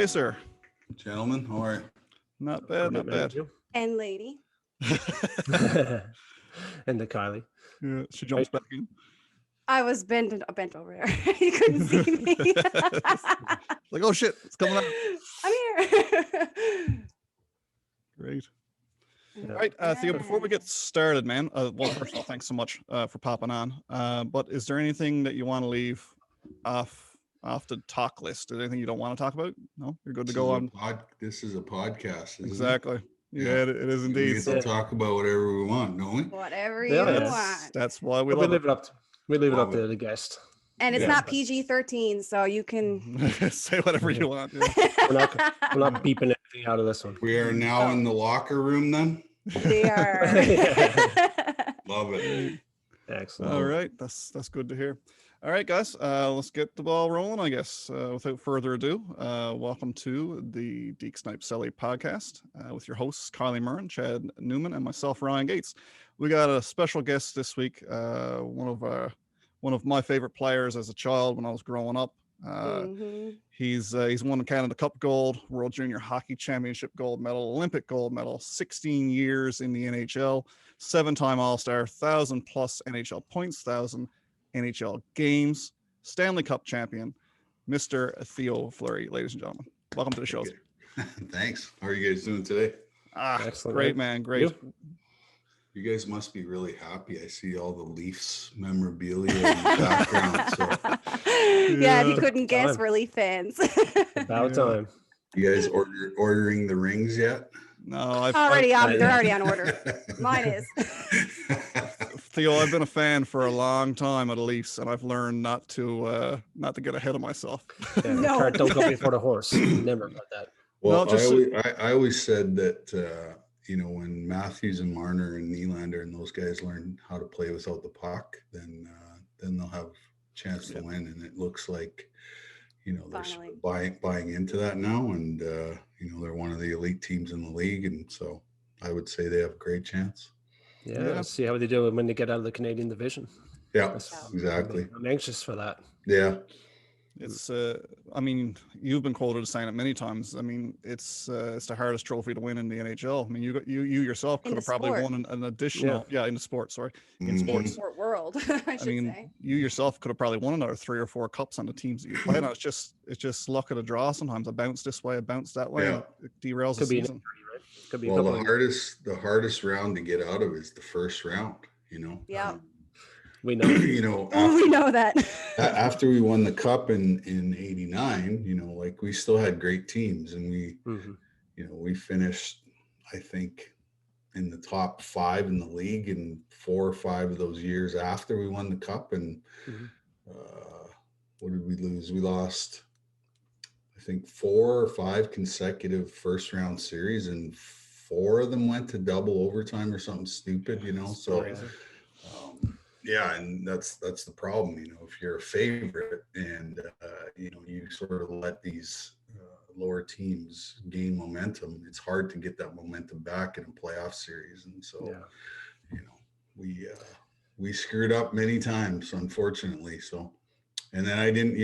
day, sir? Gentlemen, how are you? Not bad, not bad. And lady. And the Kylie. Yeah, she jumps back in. I was bent over there. You couldn't see me. Like, oh shit, it's coming out. I'm here. Great. Yeah. All right, Theo, before we get started, man, well, first of all, thanks so much for popping on. But is there anything that you want to leave off the talk list? Is there anything you don't want to talk about? No, you're good to go on. This is a podcast. Exactly. It? Yeah, it is indeed. We get to talk about whatever we want, don't we? Whatever you want. That's why we leave it. We leave it up to the guest. And it's not PG-13, so you can say whatever you want. Yeah. We're not beeping anything out of this one. We are now in the locker room then. They are. Love it. Excellent. All right, that's good to hear. All right, guys, let's get the ball rolling, I guess. Without further ado, welcome to the Deke Snipe Selly podcast with your hosts, Kylie Murren, Chad Newman, and myself, Ryan Gates. We got a special guest this week, one of my favorite players as a child when I was growing up. He's won the Canada Cup gold, World Junior Hockey Championship gold medal, Olympic gold medal, 16 years in the NHL, 7-time All-Star, 1,000+ NHL points, 1,000 NHL games, Stanley Cup champion, Mr. Theo Fleury, ladies and gentlemen. Welcome to the show. Thanks. How are you guys doing today? Excellent. Great, man. Great. You guys must be really happy. I see all the Leafs memorabilia in the background. So. Yeah, if you couldn't guess, we're Leaf fans. About time. You guys ordering the rings yet? No, they're already on order. Mine is. Theo, I've been a fan for a long time of the Leafs, and I've learned not to get ahead of myself. Yeah, no. Cart don't go before the horse. Never about that. Well, no, I always said that when Matthews and Marner and Nylander and those guys learn how to play without the puck, then they'll have a chance to win. And it looks like they're buying into that now, and they're one of the elite teams in the league, and so I would say they have a great chance. Yeah, let's see how they do when they get out of the Canadian division. Yeah, exactly. I'm anxious for that. Yeah. It's I mean, you've been quoted as saying it many times. I mean, it's the hardest trophy to win in the NHL. I mean, you yourself could have probably won an additional in the sport, in sports. Sport world. I mean, say. You yourself could have probably won another 3 or 4 cups on the teams that you play on. It's just luck of the draw sometimes. A bounce this way, a bounce that way. Yeah. It derails the season. Right? Could be the hardest round to get out of is the first round, Yeah. We know. We know that. After we won the cup in '89, we still had great teams, and we finished, I think, in the top 5 in the league in 4 or 5 of those years after we won the cup. And what did we lose? We lost, I think, 4 or 5 consecutive first round series, and 4 of them went to double overtime or something stupid, so. Yeah, and that's the problem, if you're a favorite and you sort of let these lower teams gain momentum, it's hard to get that momentum back in a playoff series. And so we screwed up many times, unfortunately. So, and then I didn't,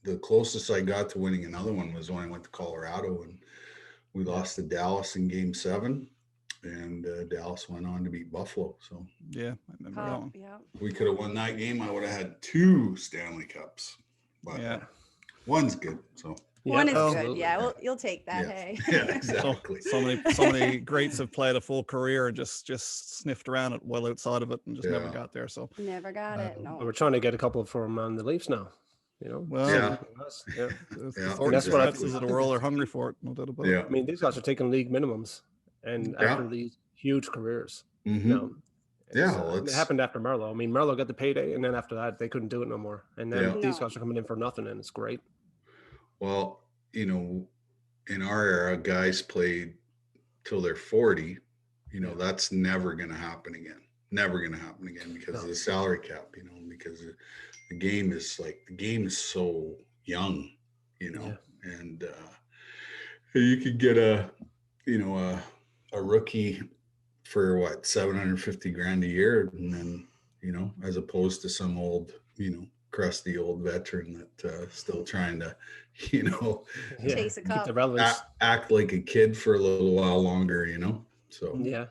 the closest I got to winning another one was when I went to Colorado, and we lost to Dallas in Game 7. And Dallas went on to beat Buffalo. So yeah, I remember that one. Yeah. We could have won that game. I would have had 2 Stanley Cups, but one's good. So one is good. Yeah, well, you'll take that. Yeah. Hey. Yeah, exactly. So many greats have played a full career and just sniffed around it well outside of it and just never got there. So never got it. No. We're trying to get a couple from the Leafs now. Well, that's what I think. The world are hungry for it. No doubt about it. I mean, these guys are taking league minimums. And after these huge careers, it happened after Merlo. I mean, Merlo got the payday, and then after that, they couldn't do it no more. And then these guys are coming in for nothing, and it's great. Well, in our era, guys played till they're 40. That's never going to happen again. Never going to happen again because of the salary cap. Because the game is so young. And you could get a rookie for $750,000 a year, and then as opposed to some old crusty old veteran that still trying to, you know, chase a cup. Act like a kid for a little while longer, you know. So yeah,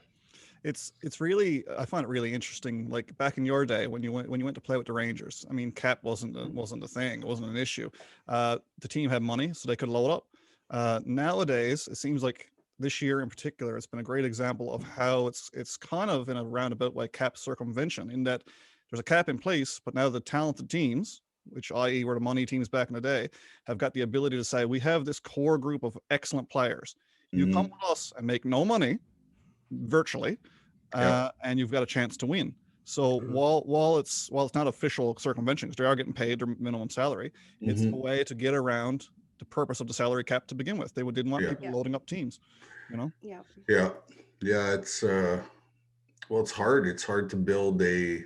it's really, I find it really interesting. Like back in your day when you went to play with the Rangers, I mean, cap wasn't a thing, it wasn't an issue. The team had money, so they could load up. Nowadays, it seems like this year in particular, it's been a great example of how it's kind of in a roundabout way cap circumvention, in that there's a cap in place, but now the talented teams, which i.e. were the money teams back in the day, have got the ability to say, we have this core group of excellent players. You come with us and make no money, virtually, and you've got a chance to win. So while it's not official circumvention, because they are getting paid their minimum salary, it's a way to get around the purpose of the salary cap to begin with. They didn't want people loading up teams, you know. Yeah. It's well, it's hard. It's hard to build a,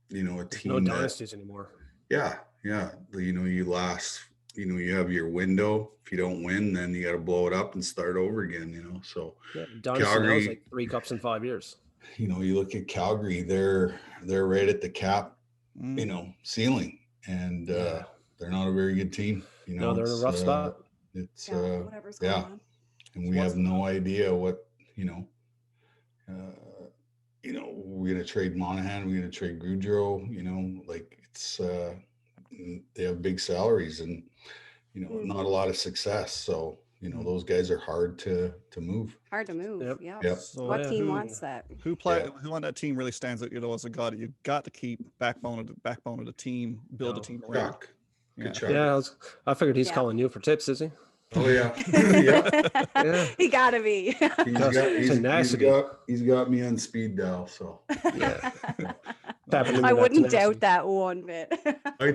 you know, a team. No dynasties anymore. Yeah. You know, you last. You know, you have your window. If you don't win, then you got to blow it up and start over again. You know, so Calgary now is like 3 cups in 5 years. You know, you look at Calgary; they're right at the cap, you know, ceiling, and they're not a very good team. You know, no, they're in a rough spot. It's whatever's going on, and we have no idea what you know, we're gonna trade Monahan, we're gonna trade Goudreau. You know, like it's they have big salaries and, you know, not a lot of success. So, you know, those guys are hard to move. Hard to move. Yep. So what team wants that? Who on that team really stands out, you know, as a guy that you got to keep backbone of the team, build a team around? Tkachuk. I figured he's calling you for tips, is he? Oh yeah. He gotta be. He's got me on speed dial, so I wouldn't doubt that one bit. I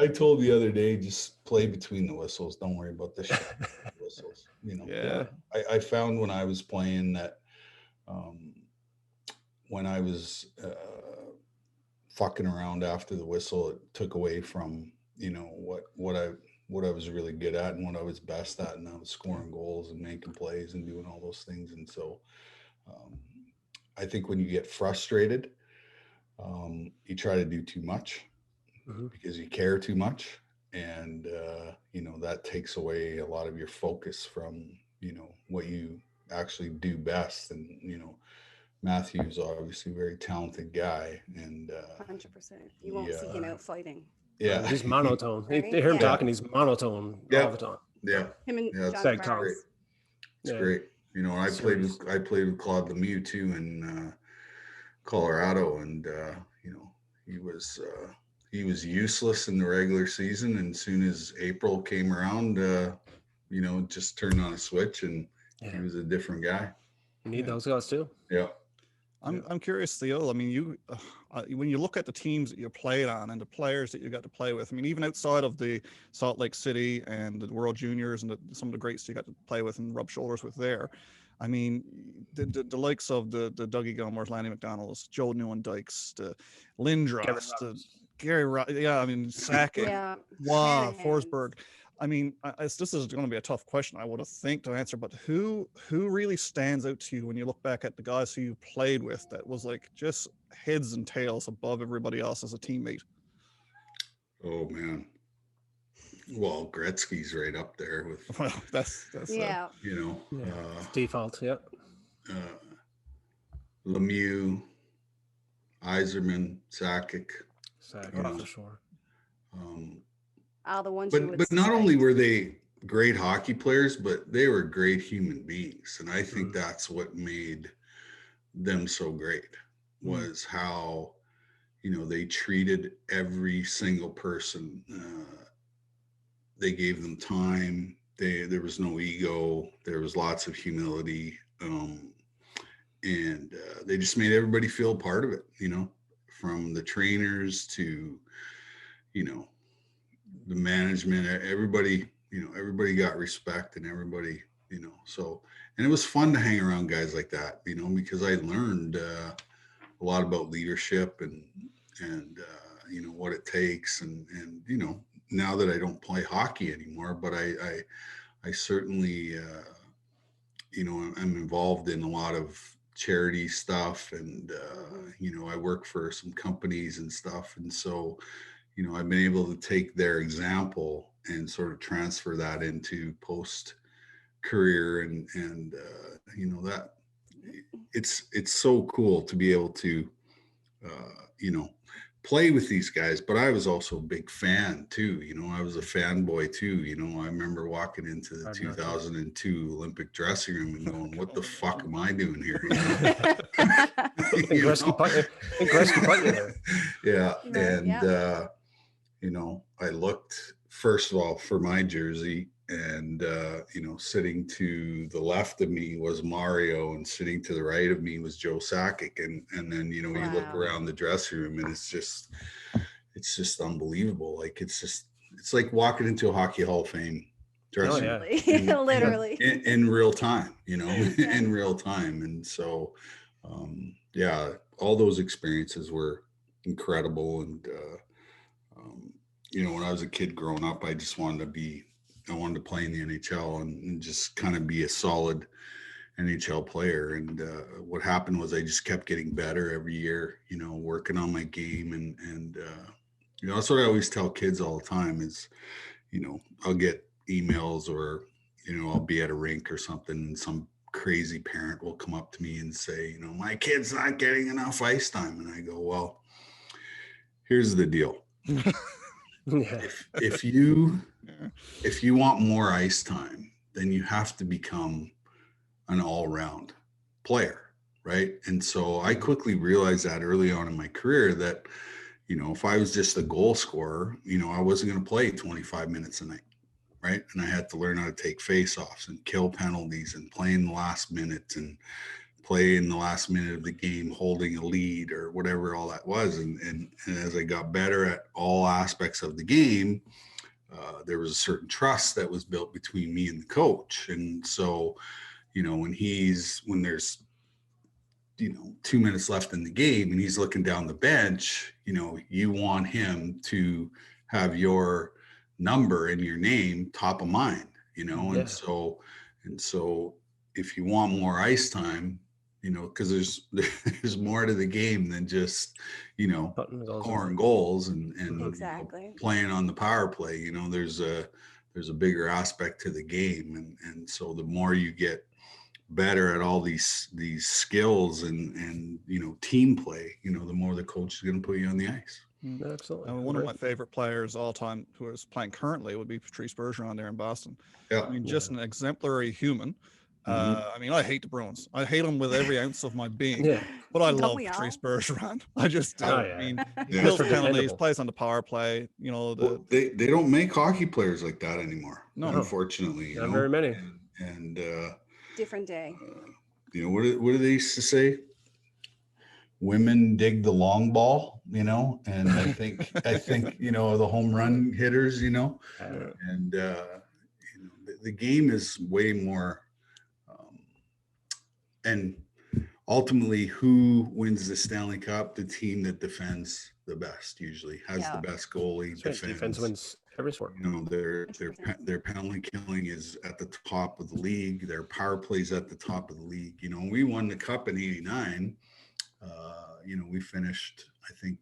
told the other day, just play between the whistles. Don't worry about the whistles. You know. I found when I was playing that when I was fucking around after the whistle, it took away from, you know, what I was really good at and what I was best at, and I was scoring goals and making plays and doing all those things. And so I think when you get frustrated, you try to do too much because you care too much, and you know, that takes away a lot of your focus from, you know, what you actually do best. And, you know, Matthew's obviously a very talented guy, and 100%. You won't see him out fighting. Yeah, he's monotone. Right? They hear him talking, he's monotone all the time. Yeah, him and John Barnes. It's great. You know, I played with Claude Lemieux too in Colorado, and you know, he was useless in the regular season, and as soon as April came around, you know, just turned on a switch, and he was a different guy. You need those guys too. Yeah. I'm curious, Theo. I mean, you when you look at the teams that you played on and the players that you got to play with, I mean, even outside of the Salt Lake City and the World Juniors and some of the greats you got to play with and rub shoulders with there, I mean, the likes of the Dougie Gilmours, Lanny McDonald's, Joe Newman-Dykes, the Lindros, the Gary, I mean, Sakic, Forsberg. I mean, this is going to be a tough question, I would have think, to answer, but who really stands out to you when you look back at the guys who you played with that was like just heads and tails above everybody else as a teammate? Oh man. Well, Gretzky's right up there with. Well, that's you know, default. Yep. Lemieux, Yzerman, Sakic. For sure. All the ones, but not only were they great hockey players, but they were great human beings, and I think that's what made them so great, was how, you know, they treated every single person. They gave them time. There was no ego. There was lots of humility, and they just made everybody feel part of it. You know, from the trainers to, you know, the management, everybody got respect, and everybody, you know, so, and it was fun to hang around guys like that, you know, because I learned a lot about leadership and you know, what it takes, and you know, now that I don't play hockey anymore, but I certainly you know, I'm involved in a lot of charity stuff, and you know, I work for some companies and stuff, and so, you know, I've been able to take their example and sort of transfer that into post career, and you know, that it's so cool to be able to you know, play with these guys. But I was also a big fan too. You know, I was a fanboy too. You know, I remember walking into the 2002 Olympic dressing room and going, "What the fuck am I doing here?" You know? Gretzky put you there. Yeah, and you know, I looked first of all for my jersey, and you know, sitting to the left of me was Mario, and sitting to the right of me was Joe Sakic, and then, you know, you look around the dressing room, and it's just unbelievable. Like, it's like walking into a Hockey Hall of Fame dressing room, literally in real time, you know, in real time. And so yeah, all those experiences were incredible. And you know, when I was a kid growing up, I wanted to play in the NHL and just kind of be a solid NHL player. And what happened was I just kept getting better every year, you know, working on my game. And you know, that's what I always tell kids all the time is, you know, I'll get emails, or, you know, I'll be at a rink or something, and some crazy parent will come up to me and say, you know, my kid's not getting enough ice time. And I go, well, here's the deal. If you want more ice time, then you have to become an all-round player, right? And so I quickly realized that early on in my career that, you know, if I was just a goal scorer, you know, I wasn't going to play 25 minutes a night, right? And I had to learn how to take face-offs and kill penalties and play in the last minute and play in the last minute of the game holding a lead or whatever all that was. And as I got better at all aspects of the game, there was a certain trust that was built between me and the coach. And so, you know, when there's, you know, 2 minutes left in the game and he's looking down the bench, you know, you want him to have your number and your name top of mind, you know. And so if you want more ice time, you know, because there's more to the game than just, you know, scoring goals and exactly. You know, playing on the power play. You know, there's a bigger aspect to the game, and so the more you get better at all these skills and you know, team play, you know, the more the coach is going to put you on the ice. Absolutely. One of my favorite players all time who is playing currently would be Patrice Bergeron there in Boston. Yeah. I mean, just an exemplary human. I mean, I hate the Bruins. I hate them with every ounce of my being. But I love Patrice Bergeron. I just do. I mean, he kills penalties, plays on the power play. You know, they don't make hockey players like that anymore. No, unfortunately, not very many. And different day. You know, what do they used to say? Women dig the long ball, you know, and I think you know, the home run hitters, you know, and you know, the game is way more. And ultimately, who wins the Stanley Cup? The team that defends the best usually has the best goalie. Defense wins every sport. You know, their penalty killing is at the top of the league. Their power plays at the top of the league. You know, we won the cup in '89. You know, we finished, I think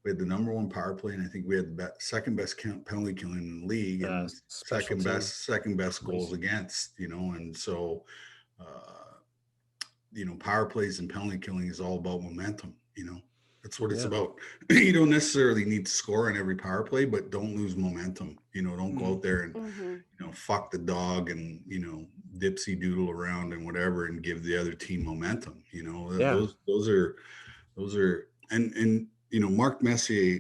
we had the number one power play, and I think we had the second best penalty killing in the league, and second best goals against, you know. And so you know, power plays and penalty killing is all about momentum. You know, that's what it's about. You don't necessarily need to score on every power play, but don't lose momentum. You know, don't go out there and you know, fuck the dog and, you know, dipsy doodle around and whatever and give the other team momentum. You know, those are and you know, Mark Messier,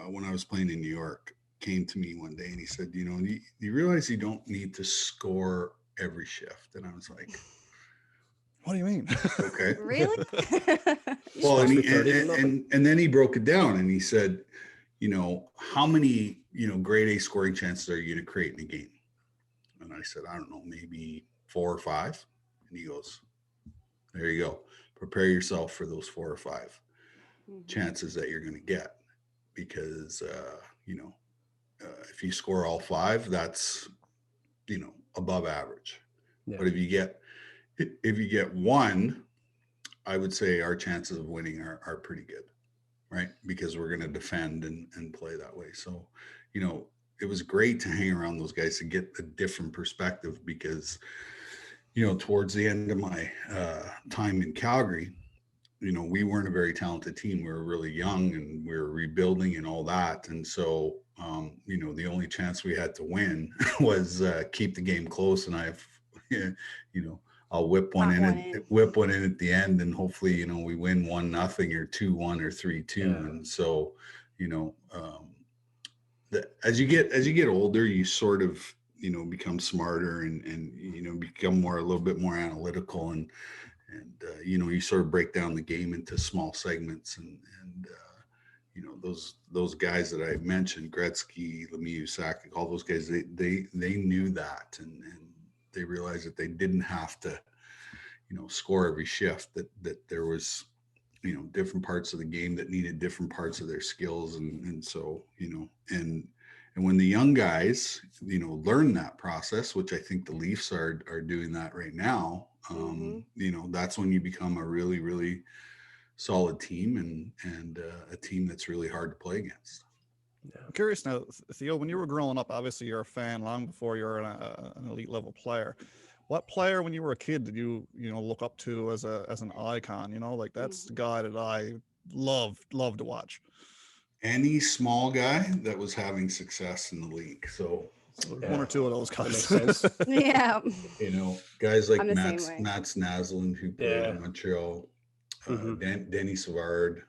when I was playing in New York, came to me one day and he said, you know, you realize you don't need to score every shift. And I was like, what do you mean? Okay. Really? Well, and then he broke it down and he said, you know, how many, you know, grade A scoring chances are you going to create in a game? And I said, I don't know, maybe 4 or 5. And he goes, there you go. Prepare yourself for those 4 or 5 chances that you're going to get, because, you know, if you score all 5, that's, you know, above average. But if you get 1, I would say our chances of winning are pretty good. right? Because we're going to defend and play that way. So, you know, it was great to hang around those guys to get a different perspective because, you know, towards the end of my time in Calgary, you know, we weren't a very talented team. We were really young and we were rebuilding and all that. And so, you know, the only chance we had to win was keep the game close. And you know, I'll whip one in at the end, and hopefully, you know, we win 1-0 or 2-1 or 3-2. Yeah. And so, you know, as you get older, you sort of, you know, become smarter and you know, become a little bit more analytical and you know, you sort of break down the game into small segments and you know, those guys that I mentioned, Gretzky, Lemieux, Sakic, all those guys, they knew that and they realized that they didn't have to, you know, score every shift, that there was, you know, different parts of the game that needed different parts of their skills. And so, you know, and when the young guys, you know, learn that process, which I think the Leafs are doing that right now, you know, that's when you become a really, really solid team and a team that's really hard to play against. Yeah. I'm curious now, Theo, when you were growing up, obviously you're a fan long before you're an elite level player. What player, when you were a kid, did you know, look up to as an icon? You know, like that's the guy that I love to watch. Any small guy that was having success in the league. So one or two of those guys. That makes sense. Yeah. You know, guys like Mats Naslund, who played in Montreal, Denny Savard,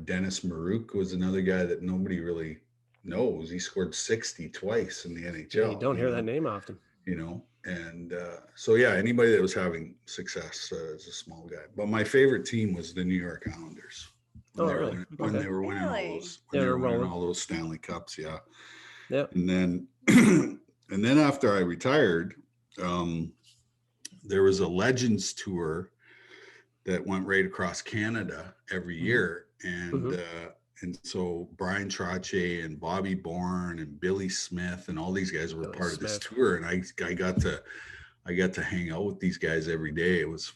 Dennis Marouk was another guy that nobody really knows. He scored 60 twice in the NHL. Yeah, you don't hear that name often. You know, and so yeah, anybody that was having success as a small guy. But my favorite team was the New York Islanders. When they were winning all those Stanley Cups, yeah. And then after I retired, there was a Legends tour that went right across Canada every year, and so Brian Trottier and Bobby Bourne and Billy Smith and all these guys were part of this tour, and I got to hang out with these guys every day. It was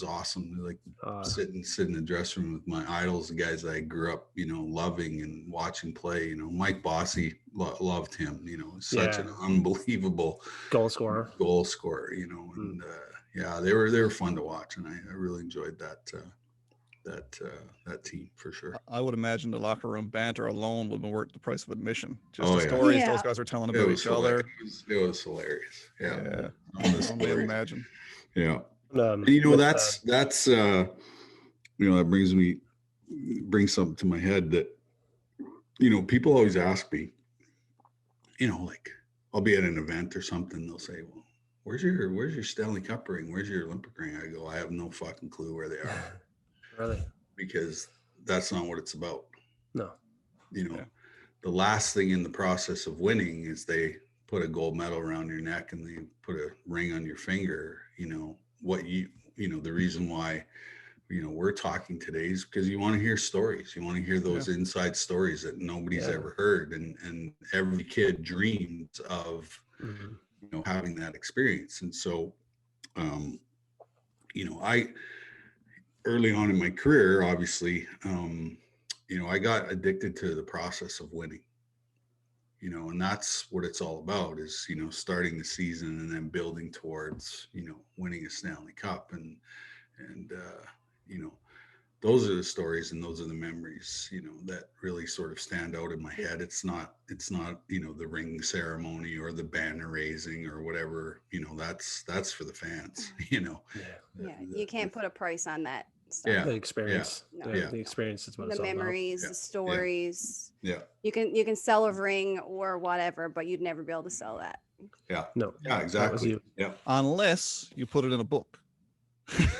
awesome. Like sit in the dressing room with my idols, the guys that I grew up, you know, loving and watching play. You know, Mike Bossy, loved him. You know, such an unbelievable goal scorer. You know, and yeah, they were fun to watch, and I really enjoyed that team for sure. I would imagine the locker room banter alone would be worth the price of admission. Just the stories those guys are telling about each other. It was hilarious. Yeah. I can imagine. Yeah. You know, that's you know, that brings something to my head that, you know, people always ask me, you know, like I'll be at an event or something, they'll say, well, where's your Stanley Cup ring? Where's your Olympic ring? I go, I have no fucking clue where they are. Really? Because that's not what it's about. No. You know, the last thing in the process of winning is they put a gold medal around your neck and they put a ring on your finger. You know, the reason why, you know, we're talking today is because you want to hear stories. You want to hear those inside stories that nobody's ever heard. And every kid dreams of, you know, having that experience. And so, you know, early on in my career, obviously, you know, I got addicted to the process of winning, you know, and that's what it's all about is, you know, starting the season and then building towards, you know, winning a Stanley Cup. And you know, those are the stories and those are the memories, you know, that really sort of stand out in my head. It's not, you know, the ring ceremony or the banner raising or whatever, you know, that's for the fans, you know. You can't put a price on that stuff. The experience. The experience is what the memories, the stories. Yeah. You can sell a ring or whatever, but you'd never be able to sell that. Yeah. No. Yeah, exactly. Yeah. Unless you put it in a book.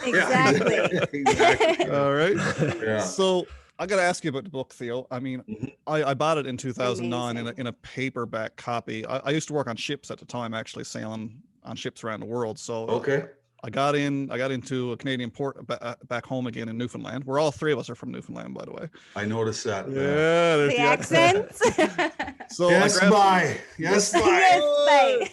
Exactly. Exactly. All right. Yeah. So I got to ask you about the book, Theo. I mean, I bought it in 2009 in a paperback copy. I used to work on ships at the time, actually sailing on ships around the world. So I got into a Canadian port back home again in Newfoundland, where all three of us are from Newfoundland, by the way. I noticed that. Yeah, the accents. So yes, bye. Yes, bye.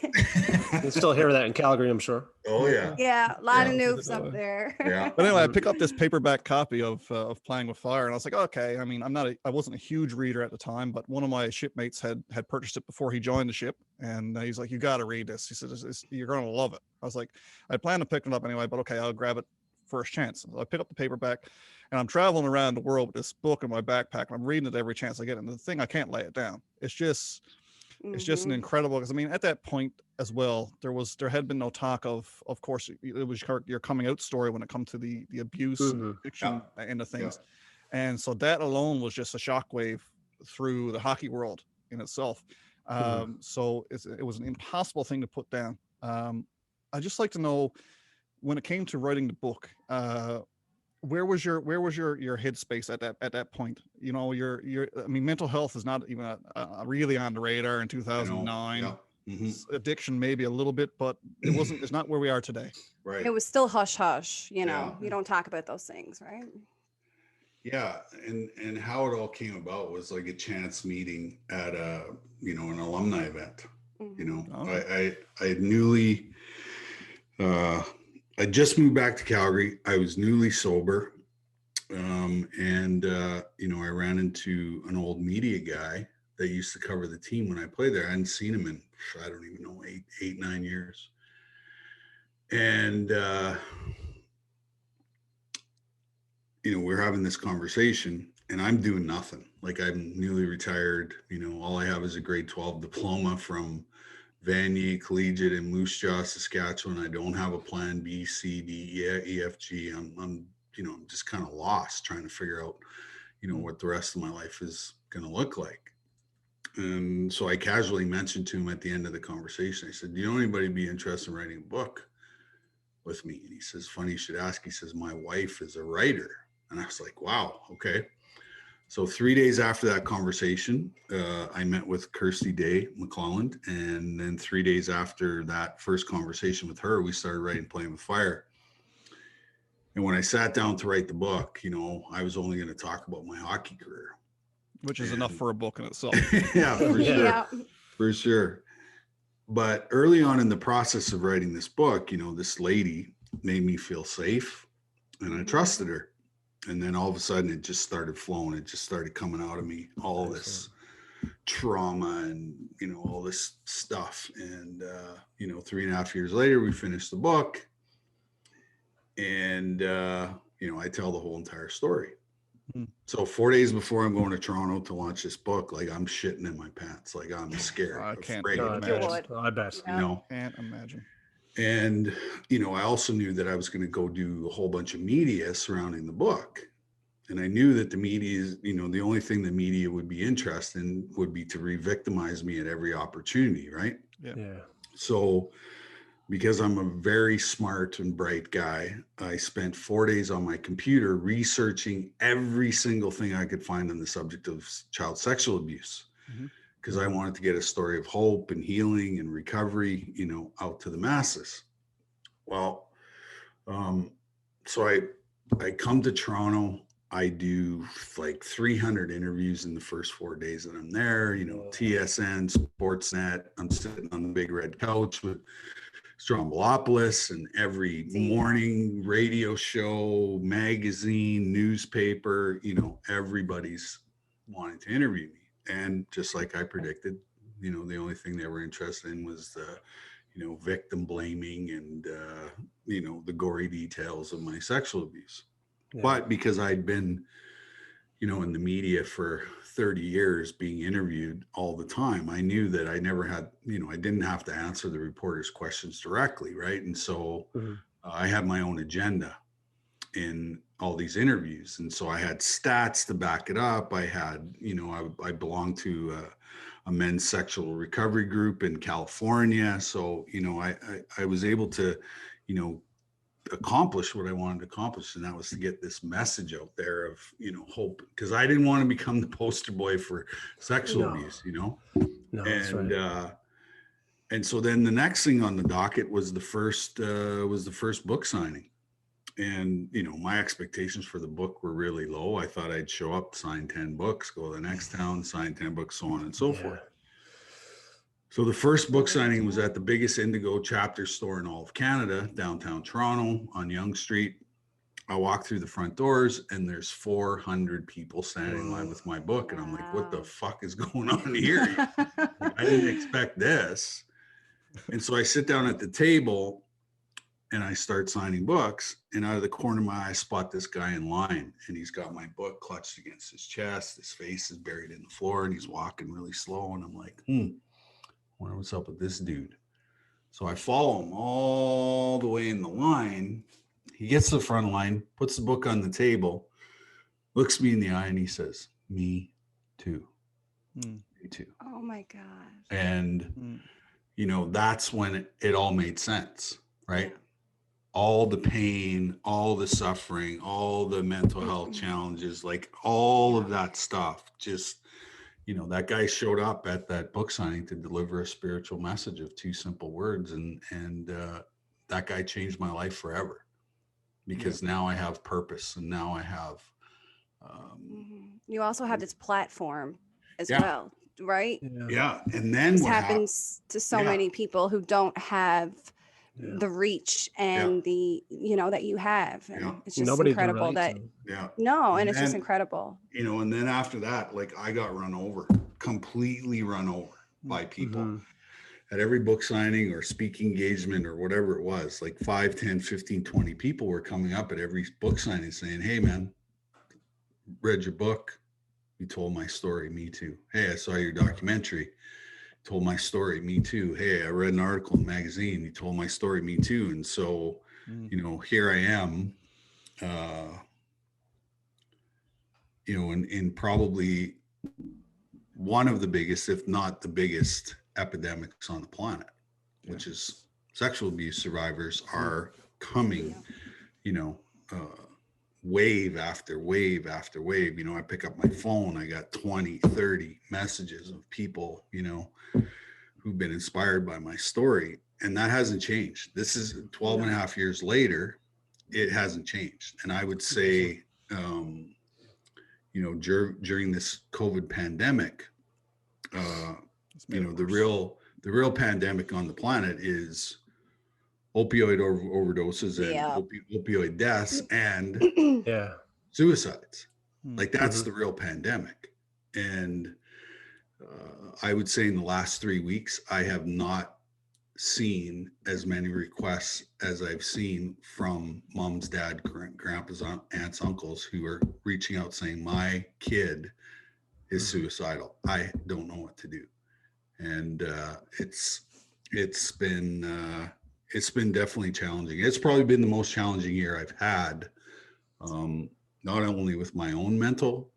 You can still hear that in Calgary, I'm sure. Oh yeah. Yeah, a lot of noobs up there. Yeah. But anyway, I pick up this paperback copy of Playing with Fire, and I was like, okay. I mean, I wasn't a huge reader at the time, but one of my shipmates had purchased it before he joined the ship, and he's like, you got to read this. He said, you're going to love it. I was like, I planned to pick it up anyway, but okay, I'll grab it first chance. So I pick up the paperback, and I'm traveling around the world with this book in my backpack, and I'm reading it every chance I get. And the thing, I can't lay it down. It's just an incredible, because I mean, at that point as well, there had been no talk of course, it was your coming out story when it comes to the abuse and addiction end of things. And so that alone was just a shockwave through the hockey world in itself. So it was an impossible thing to put down. I'd just like to know, when it came to writing the book, where was your headspace at that point? You know, I mean, mental health is not even really on the radar in 2009. Addiction maybe a little bit, but it's not where we are today. Right. It was still hush hush, you know. You don't talk about those things, right? Yeah, and how it all came about was like a chance meeting at an alumni event. You know, I had newly I just moved back to Calgary. I was newly sober. I ran into an old media guy that used to cover the team when I played there. I hadn't seen him in, I don't even know, 9 years. And, we're having this conversation, and I'm doing nothing. Like, I'm newly retired. All I have is a grade 12 diploma from Vanier Collegiate in Moose Jaw, Saskatchewan. I don't have a plan B, C, D, E, F, G. I'm just kind of lost trying to figure out, what the rest of my life is going to look like. And so I casually mentioned to him at the end of the conversation, I said, do you know anybody be interested in writing a book with me? And he says, funny you should ask. He says, my wife is a writer. And I was like, wow, okay. So 3 days after that conversation, I met with Kirsty Day McClelland. And then 3 days after that first conversation with her, we started writing Playing with Fire. And when I sat down to write the book, I was only going to talk about my hockey career. Which is enough for a book in itself. Yeah, for sure. For sure. But early on in the process of writing this book, this lady made me feel safe, and I trusted her. And then all of a sudden it just started flowing. It just started coming out of me, all this trauma and, all this stuff. And, 3.5 years later, we finished the book, and, I tell the whole entire story. So 4 days before I'm going to Toronto to launch this book, like, I'm shitting in my pants. Like, I'm scared. I can't imagine. I bet. Can't imagine. And, I also knew that I was going to go do a whole bunch of media surrounding the book. And I knew that the media is, the only thing the media would be interested in would be to re-victimize me at every opportunity, right? Yeah. So because I'm a very smart and bright guy, I spent 4 days on my computer researching every single thing I could find on the subject of child sexual abuse. Because I wanted to get a story of hope and healing and recovery, out to the masses. Well, so I come to Toronto. I do like 300 interviews in the first 4 days that I'm there, TSN, Sportsnet. I'm sitting on the big red couch with Strombolopoulos, and every morning radio show, magazine, newspaper, everybody's wanting to interview me. And just like I predicted, the only thing they were interested in was the, victim blaming and, the gory details of my sexual abuse. But because I'd been, in the media for 30 years being interviewed all the time, I knew that I never had, I didn't have to answer the reporters' questions directly. Right. And so I had my own agenda in all these interviews. And so I had stats to back it up. I had, I belonged to a men's sexual recovery group in California. So, I was able to, accomplish what I wanted to accomplish. And that was to get this message out there of, hope, because I didn't want to become the poster boy for sexual abuse, No, and so then the next thing on the docket was the first book signing. And, my expectations for the book were really low. I thought I'd show up, sign 10 books, go to the next town, sign 10 books, so on and so forth. So the first book signing was at the biggest Indigo chapter store in all of Canada, downtown Toronto on Yonge Street. I walk through the front doors and there's 400 people standing in line with my book. And I'm like, what the fuck is going on here? I didn't expect this. And so I sit down at the table and I start signing books, and out of the corner of my eye, I spot this guy in line, and he's got my book clutched against his chest. His face is buried in the floor, and he's walking really slow. And I'm like, I wonder what's up with this dude. So I follow him all the way in the line. He gets to the front line, puts the book on the table, looks me in the eye, and he says, "Me too. Me too." Oh my gosh. And, you know, that's when it all made sense, right? Yeah. All the pain, all the suffering, all the mental health challenges, like all of that stuff, just, you know, that guy showed up at that book signing to deliver a spiritual message of 2 simple words. And that guy changed my life forever, because now I have purpose, and now I have. You also have this platform as well, right? Yeah. And then this happens to so many people who don't have the reach and the, you know, that you have. And it's just incredible that, and it's just incredible. You know, and then after that, like, I got completely run over by people at every book signing or speaking engagement or whatever it was. Like 5, 10, 15, 20 people were coming up at every book signing saying, "Hey man, read your book. You told my story. Me too. Hey, I saw your documentary. Told my story. Me too. Hey, I read an article in the magazine. You told my story. Me too." And so, you know, here I am, you know, in probably one of the biggest, if not the biggest, epidemics on the planet, which is sexual abuse survivors are coming, you know, wave after wave after wave. You know, I pick up my phone, I got 20, 30 messages of people, you know, who've been inspired by my story. And that hasn't changed. This is 12 and a half years later. It hasn't changed. And I would say, you know, during this COVID pandemic, you know, the real pandemic on the planet is opioid overdoses and opioid deaths and suicides. Like, that's the real pandemic. And I would say in the last 3 weeks, I have not seen as many requests as I've seen from moms, dad, grandpas, aunts, uncles who are reaching out saying, "My kid is suicidal. I don't know what to do." And it's been definitely challenging. It's probably been the most challenging year I've had, not only with my own mental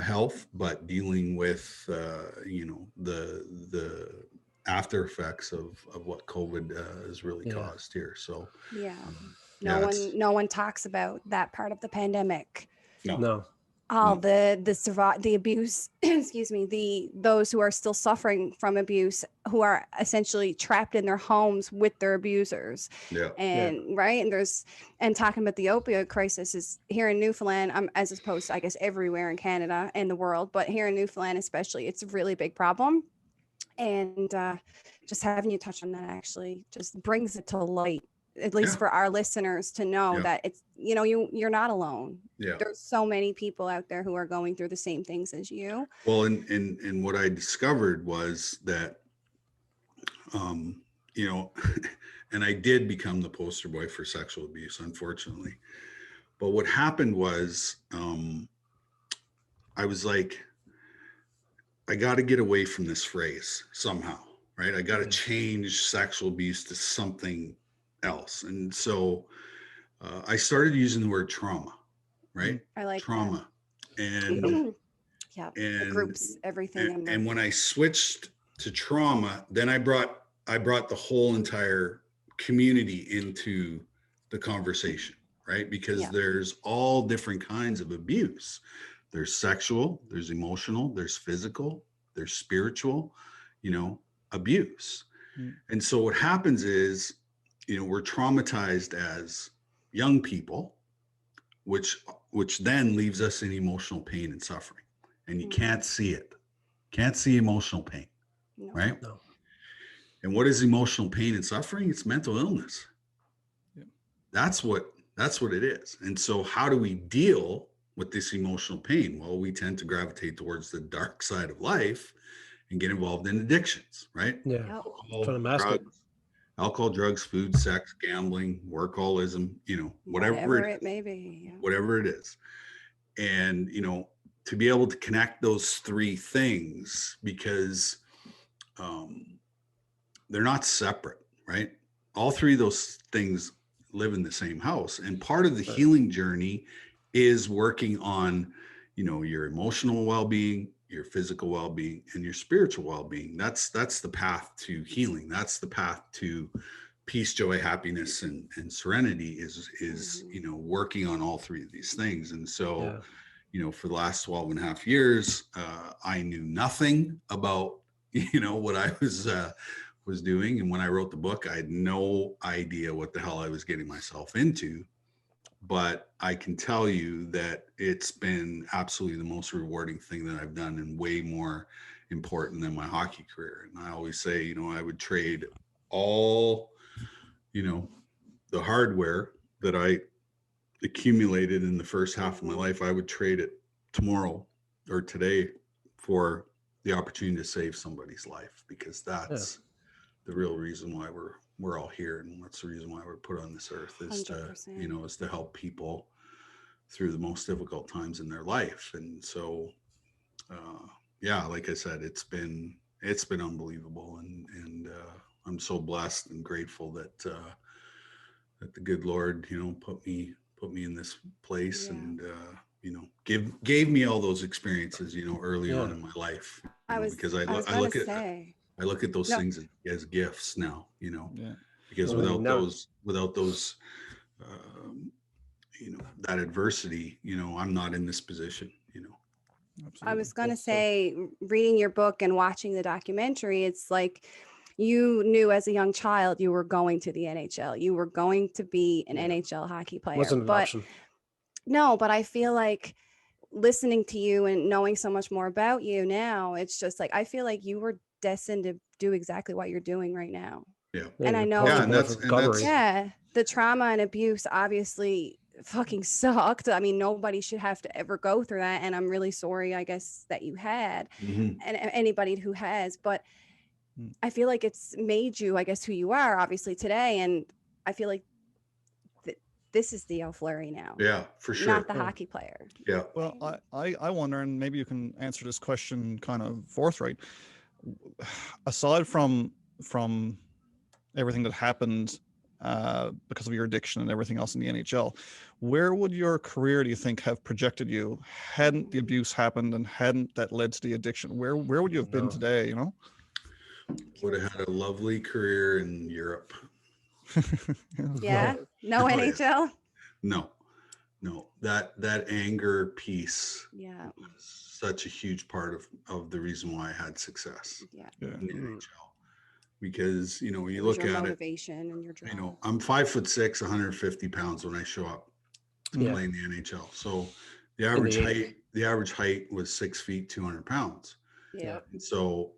health, but dealing with you know, the after effects of what COVID has really caused here. So no one talks about that part of the pandemic. No. All the abuse, excuse me, those who are still suffering from abuse, who are essentially trapped in their homes with their abusers. And talking about the opioid crisis is here in Newfoundland, as opposed to, I guess, everywhere in Canada and the world, but here in Newfoundland especially, it's a really big problem. And just having you touch on that actually just brings it to light, at least for our listeners, to know that it's, you know, you're not alone. There's so many people out there who are going through the same things as you. Well, and what I discovered was that, you know, and I did become the poster boy for sexual abuse, unfortunately. But what happened was, I was like, I got to get away from this phrase somehow, right? I got to change sexual abuse to something else. And so I started using the word trauma, right? I like trauma. That. And the groups, everything. And when I switched to trauma, then I brought the whole entire community into the conversation, right? Because there's all different kinds of abuse. There's sexual, there's emotional, there's physical, there's spiritual, you know, abuse. And so what happens is, you know, we're traumatized as young people, which then leaves us in emotional pain and suffering. And you can't see it. Can't see emotional pain, right? No. And what is emotional pain and suffering? It's mental illness. Yeah. That's what it is. And so how do we deal with this emotional pain? Well, we tend to gravitate towards the dark side of life and get involved in addictions, right? Yeah. Alcohol, drugs, food, sex, gambling, workaholism, whatever it may be. Yeah. Whatever it is. And, to be able to connect those three things, because they're not separate, right? All three of those things live in the same house. And part of the healing journey is working on, your emotional well-being, your physical well-being, and your spiritual well-being. That's the path to healing. That's the path to peace, joy, happiness, and serenity is working on all three of these things. And so, for the last 12 and a half years, I knew nothing about, what I was doing. And when I wrote the book, I had no idea what the hell I was getting myself into. But I can tell you that it's been absolutely the most rewarding thing that I've done, and way more important than my hockey career. And I always say, I would trade all, the hardware that I accumulated in the first half of my life, I would trade it tomorrow or today for the opportunity to save somebody's life, because that's the real reason why we're all here, and that's the reason why we're put on this earth, is 100%. Is to help people through the most difficult times in their life. And so like I said, it's been unbelievable, and I'm so blessed and grateful that the good Lord put me in this place, and gave me all those experiences early on in my life, because I look at those things as gifts now, because without those that adversity, I'm not in this position, Absolutely. I was going to say, reading your book and watching the documentary, it's like you knew as a young child you were going to the NHL. You were going to be an NHL hockey player. Wasn't an option. No, but I feel like listening to you and knowing so much more about you now, it's just like, I feel like you were destined to do exactly what you're doing right now. Yeah. And I know that's the trauma and abuse obviously fucking sucked. I mean, nobody should have to ever go through that. And I'm really sorry, I guess, that you had, and anybody who has, but I feel like it's made you, I guess, who you are obviously today. And I feel like this is Theo Fleury now. Yeah, for sure. Not the hockey player. Yeah. Well, I wonder, and maybe you can answer this question kind of forthright. Aside from everything that happened because of your addiction and everything else in the NHL, where would your career, do you think, have projected you hadn't the abuse happened and hadn't that led to the addiction? Where would you have been today? Would have had a lovely career in Europe. Yeah. No NHL. No. That anger piece. Yeah. Was such a huge part of the reason why I had success. Yeah. In the NHL. Because when you look at motivation and your drive. I'm 5'6", 150 pounds when I show up to play in the NHL. So the average height was 6 feet, 200 pounds. Yeah. And so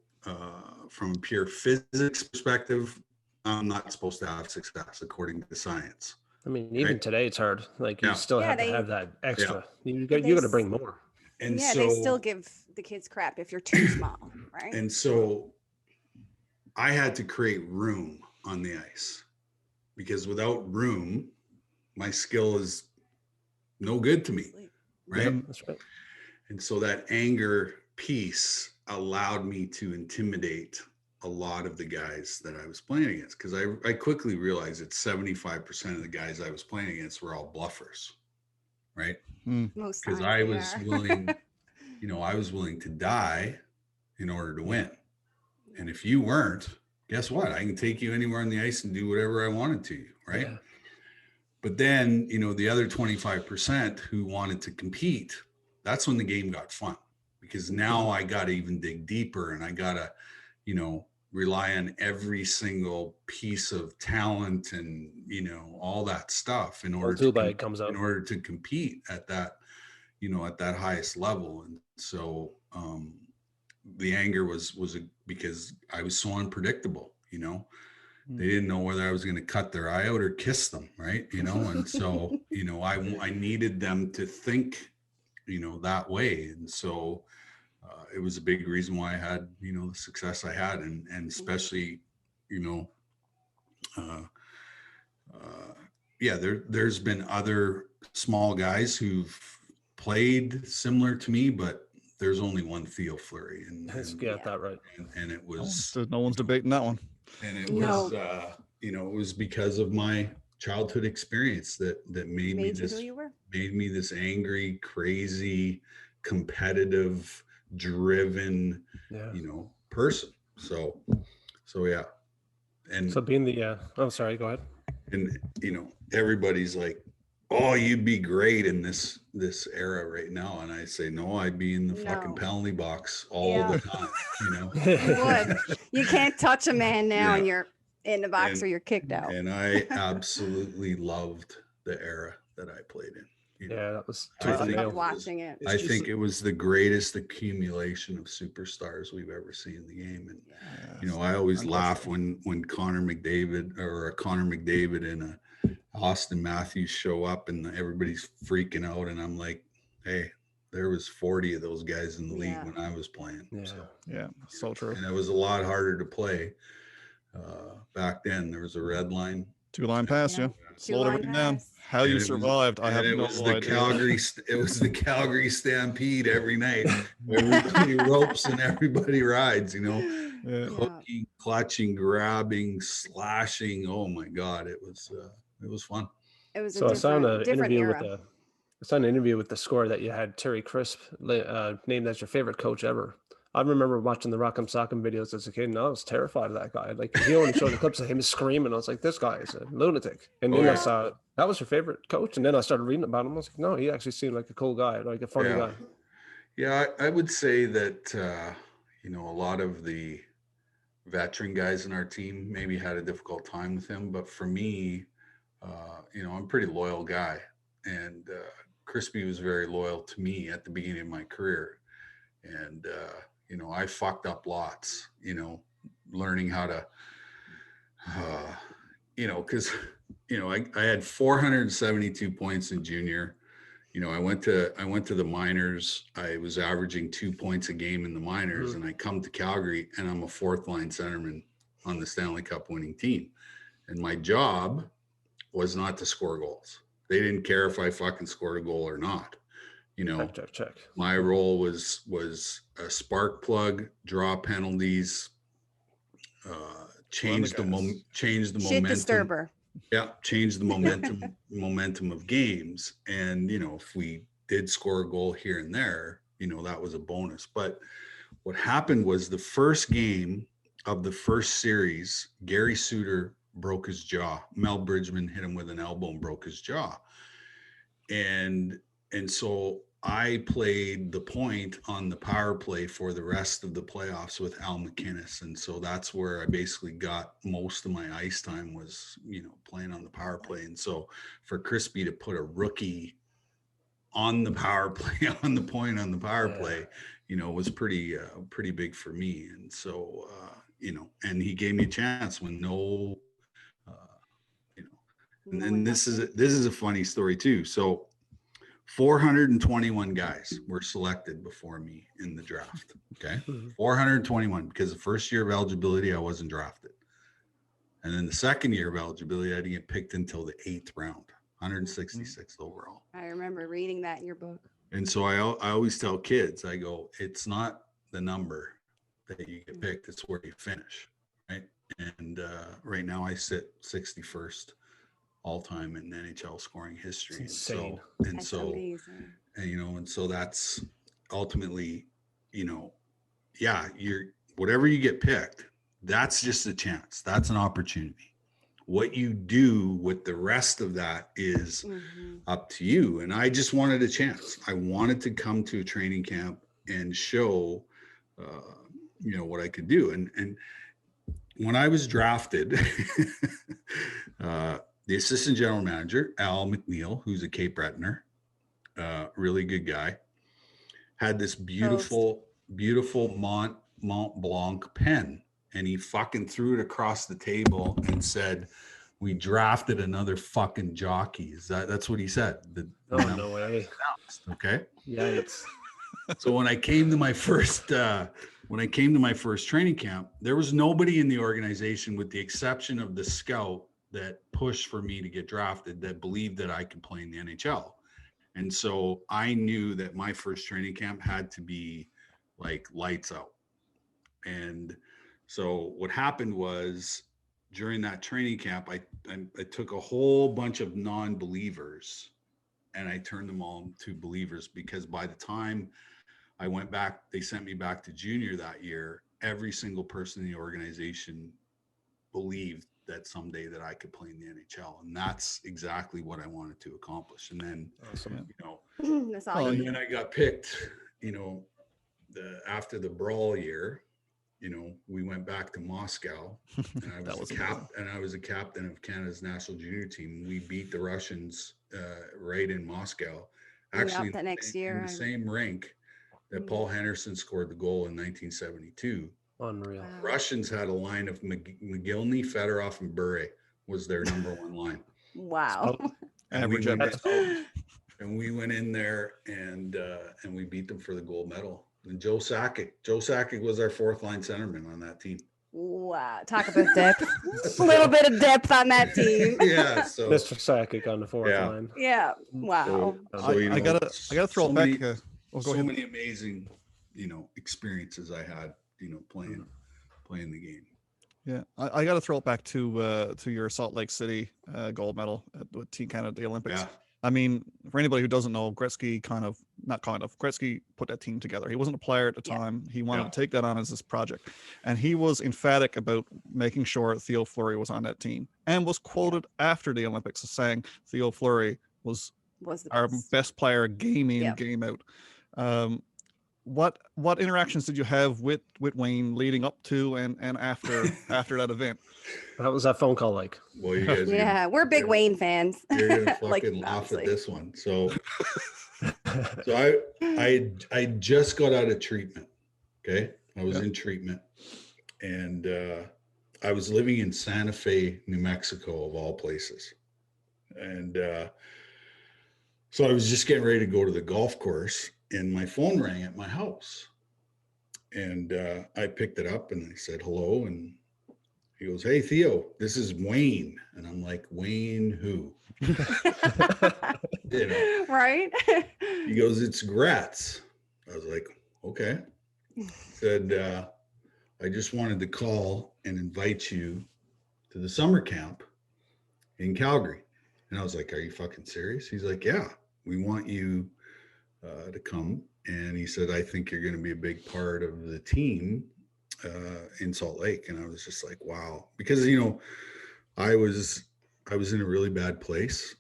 from a pure physics perspective, I'm not supposed to have success according to science. I mean, even today it's hard. Like you still have to have that extra. You got to bring more. And they still give the kids crap if you're too small, right? And so I had to create room on the ice, because without room, my skill is no good to me, right? Yeah, that's right. And so that anger piece allowed me to intimidate a lot of the guys that I was playing against, because I quickly realized that 75% of the guys I was playing against were all bluffers, right? Because I was willing, I was willing to die in order to win. And if you weren't, guess what? I can take you anywhere on the ice and do whatever I wanted to you, right? Yeah. But then, the other 25% who wanted to compete, that's when the game got fun, because now I got to even dig deeper, and I got to, rely on every single piece of talent and, all that stuff in order to compete at that, at that highest level. And so, the anger was because I was so unpredictable. you know. They didn't know whether I was going to cut their eye out or kiss them, right? You know, and so, you know, I needed them to think, you know, that way. And so it was a big reason why I had, you know, the success I had, and especially, you know, yeah, there's been other small guys who've played similar to me, but there's only one Theo Fleury, and get that right. And it was no one's debating that one. And it was you know, it was because of my childhood experience that made me this angry, crazy, competitive, driven, you know, person. So yeah. And so being the oh, sorry, go ahead. And you know, everybody's like, oh, you'd be great in this era right now. And I say, no, I'd be in the fucking penalty box all the time, you know. You would. You can't touch a man now and you're in the box or you're kicked out. And I absolutely loved the era that I played in. You know, that was I loved watching it. I think it was the greatest accumulation of superstars we've ever seen in the game. And you know, I always laugh when Connor McDavid and Austin Matthews show up and everybody's freaking out, and I'm like, hey, there was 40 of those guys in the league when I was playing. So true. And it was a lot harder to play back then. There was a red line, 2-line pass, slowed everything down. How you survived, I have no idea. It was the Calgary Stampede every night. Everybody ropes and everybody rides, you know. Hooking, clutching, grabbing, slashing. Oh my God, it was fun. It was so I saw an interview with the score that you had Terry Crisp named as your favorite coach ever. I remember watching the Rock'em Sock'em videos as a kid, and I was terrified of that guy. Like, he only showed the clips of him screaming. I was like, this guy is a lunatic. And then I saw that was your favorite coach. And then I started reading about him. I was like, no, he actually seemed like a cool guy, like a funny guy. Yeah, I would say that, you know, a lot of the veteran guys in our team maybe had a difficult time with him. But for me, you know, I'm a pretty loyal guy. And Crispy was very loyal to me at the beginning of my career. And, you know, I fucked up lots, you know, learning how to, you know, because, you know, I had 472 points in junior. You know, I went to the minors. I was averaging 2 points a game in the minors, and I come to Calgary and I'm a 4th line centerman on the Stanley Cup winning team. And my job was not to score goals. They didn't care if I fucking scored a goal or not. You know, check. My role was a spark plug, draw penalties, change the momentum. Shit disturber. Yeah, change the momentum of games. And you know, if we did score a goal here and there, you know, that was a bonus. But what happened was the first game of the first series, Gary Suter broke his jaw. Mel Bridgman hit him with an elbow and broke his jaw. And so I played the point on the power play for the rest of the playoffs with Al McInnes. And so that's where I basically got most of my ice time was, you know, playing on the power play. And so for Crispy to put a rookie on the power play, on the point on the power play, you know, was pretty big for me. And so, you know, and he gave me a chance when you know, and then this is a funny story too. So 421 guys were selected before me in the draft. Okay. 421, because the first year of eligibility, I wasn't drafted. And then the second year of eligibility, I didn't get picked until the 8th round, 166th overall. I remember reading that in your book. And so I always tell kids, I go, it's not the number that you get picked, it's where you finish. Right. And right now I sit 61st all time in NHL scoring history. Insane. And you know, and so that's ultimately, you know, you're whatever you get picked, that's just a chance. That's an opportunity. What you do with the rest of that is up to you. And I just wanted a chance. I wanted to come to a training camp and show, you know, what I could do. And when I was drafted, the assistant general manager, Al McNeil, who's a Cape Bretoner, really good guy, had this beautiful Mont Blanc pen and he fucking threw it across the table and said, "We drafted another fucking jockey." That's what he said. No way. Okay. Yikes. So when I came to my first training camp, there was nobody in the organization, with the exception of the scout that pushed for me to get drafted, that believed that I could play in the NHL. And so I knew that my first training camp had to be like lights out. And so what happened was, during that training camp, I took a whole bunch of non-believers and I turned them all into believers, because by the time I went back, they sent me back to junior that year, every single person in the organization believed that someday that I could play in the NHL. And that's exactly what I wanted to accomplish. And then, awesome. That's all and then I got picked, after the brawl year, we went back to Moscow, and I was a captain of Canada's national junior team. We beat the Russians right in Moscow, actually that next year in the same rink that Paul Henderson scored the goal in 1972. Unreal. Wow. Russians had a line of McGillney, Fedorov, and Bure was their number one line. Wow. And we went in there and we beat them for the gold medal. And Joe Sakic was our fourth line centerman on that team. Wow. Talk about depth. A little bit of depth on that team. Yeah. So Mr. Sakic on the fourth line. Yeah. Wow. So I gotta throw it back. So many amazing, experiences I had, playing the game. Yeah, I got to throw it back to your Salt Lake City gold medal with Team Canada at the Olympics. Yeah. I mean, for anybody who doesn't know, Gretzky Gretzky put that team together. He wasn't a player at the time. He wanted to take that on as his project. And he was emphatic about making sure Theo Fleury was on that team, and was quoted after the Olympics as saying Theo Fleury was our best player game in, game out. What interactions did you have with Wayne leading up to and after that event? What was that phone call like? Well, you guys, we're big Wayne fans. You're gonna fucking laugh at this one. So I just got out of treatment. Okay, I was in treatment, and I was living in Santa Fe, New Mexico, of all places, and so I was just getting ready to go to the golf course. And my phone rang at my house, and I picked it up and I said, "Hello." And he goes, "Hey, Theo, this is Wayne." And I'm like, "Wayne who?" Right. He goes, "It's Gretz." I was like, "Okay." He said, "I just wanted to call and invite you to the summer camp in Calgary." And I was like, "Are you fucking serious?" He's like, "Yeah, we want you to come." And he said, "I think you're going to be a big part of the team in Salt Lake." And I was just like, wow, because I was in a really bad place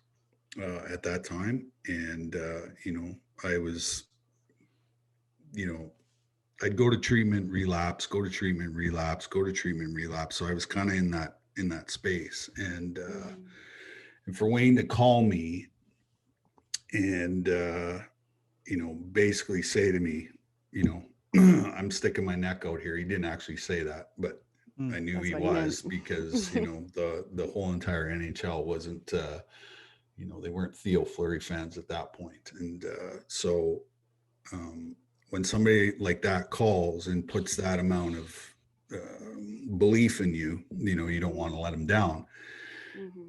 at that time, and I was, I'd go to treatment, relapse, go to treatment, relapse, go to treatment, relapse. So I was kind of in that space, and for Wayne to call me and basically say to me, "I'm sticking my neck out here." He didn't actually say that, but I knew he was, because, the whole entire NHL wasn't, they weren't Theo Fleury fans at that point. And so when somebody like that calls and puts that amount of belief in you, you don't want to let them down.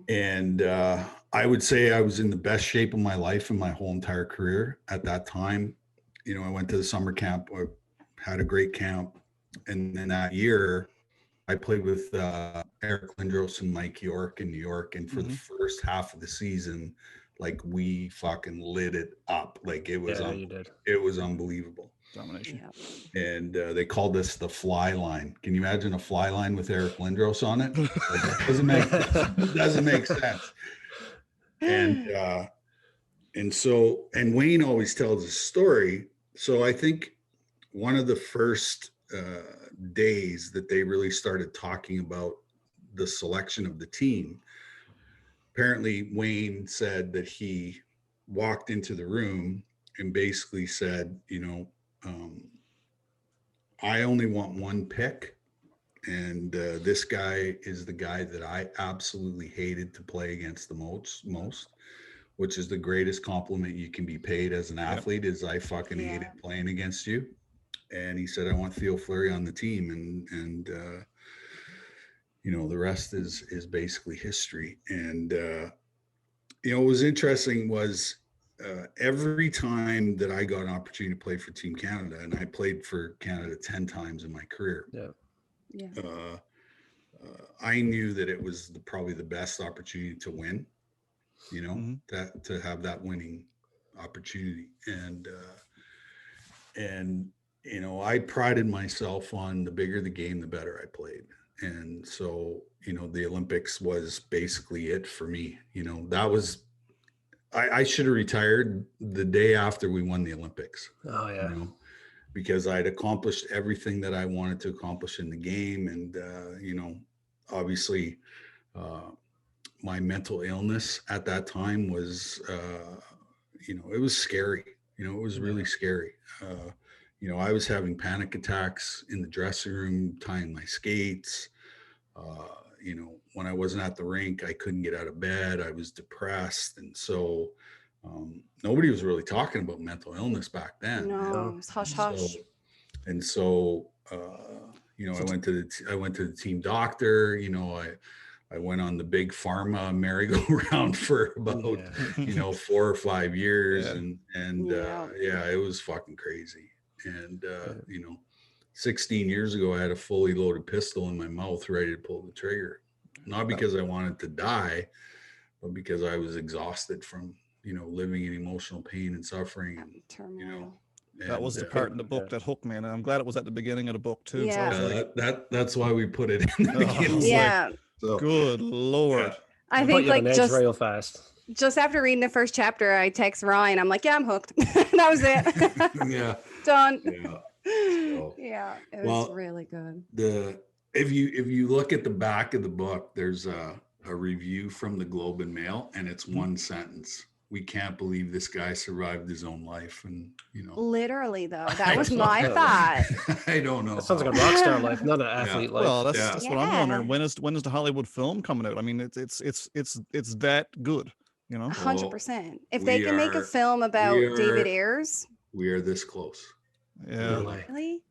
And I would say I was in the best shape of my life in my whole entire career at that time. I went to the summer camp, I had a great camp. And then that year I played with Eric Lindros and Mike York in New York. And for the first half of the season, like, we fucking lit it up. Like, it was, it was unbelievable. Domination. And they called this the fly line. Can you imagine a fly line with Eric Lindros on it? Like, it doesn't make sense. And Wayne always tells a story. So I think one of the first days that they really started talking about the selection of the team, apparently Wayne said that he walked into the room and basically said, I only want one pick, And this guy is the guy that I absolutely hated to play against the most, which is the greatest compliment you can be paid as an athlete, is I fucking hated playing against you. And he said, I want Theo Fleury on the team. And you know, the rest is basically history. And, you know, what was interesting was every time that I got an opportunity to play for Team Canada, and I played for Canada 10 times in my career. I knew that it was probably the best opportunity to win, you know, that to have that winning opportunity. And, you know, I prided myself on the bigger the game, the better I played. And so, you know, the Olympics was basically it for me. You know, that was, I should have retired the day after we won the Olympics. Oh yeah. You know, because I'd accomplished everything that I wanted to accomplish in the game. And, you know, obviously my mental illness at that time was, you know, it was scary. You know, it was really scary. You know, I was having panic attacks in the dressing room, tying my skates. You know, when I wasn't at the rink, I couldn't get out of bed. I was depressed. And so nobody was really talking about mental illness back then. No, it was hush hush. And so, you know, I went to the team doctor. You know, I went on the big pharma merry-go-round for about, you know, 4 or 5 years. And it was fucking crazy. And, you know, 16 years ago, I had a fully loaded pistol in my mouth, ready to pull the trigger, not because I wanted to die, but because I was exhausted from, you know, living in emotional pain and suffering. And, you know, that was the part in the book that hooked me, and I'm glad it was at the beginning of the book too. Yeah, So that's why we put it in the beginning. Like, so, good Lord. I think like just real fast. Just after reading the first chapter, I text Ryan. I'm like, yeah, I'm hooked. That was it. Done. So, it was really good. If you look at the back of the book, there's a review from the Globe and Mail, and it's one sentence: "We can't believe this guy survived his own life." And you know, literally though, that was my thought. I don't know. That sounds like a rock star life, not an athlete life. Well, that's what I'm wondering. When is the Hollywood film coming out? I mean, it's that good, you know. 100%. If they can make a film about David Ayers, we are this close. Yeah, really,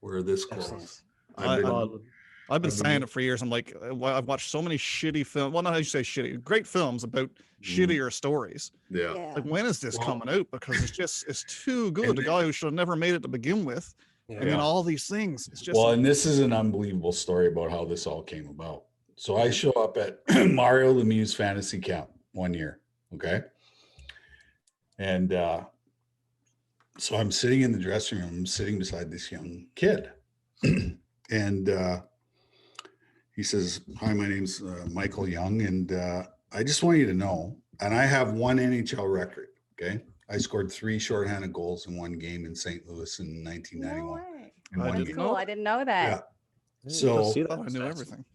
we're this close. I've been saying it for years. I'm like, I've watched so many shitty films. Well, not how you say shitty, great films about shittier stories. Yeah. Like, when is this coming out? Because it's too good. The guy who should have never made it to begin with. And then all these things. It's just and this is an unbelievable story about how this all came about. So I show up at Mario Lemieux's fantasy camp one year. Okay. And so I'm sitting in the dressing room, I'm sitting beside this young kid. And he says, "Hi, my name's Michael Young, and I just want you to know," and I have one NHL record, okay? I scored 3 shorthanded goals in one game in St. Louis in 1991. That's cool. I didn't know that. Yeah. So I knew everything.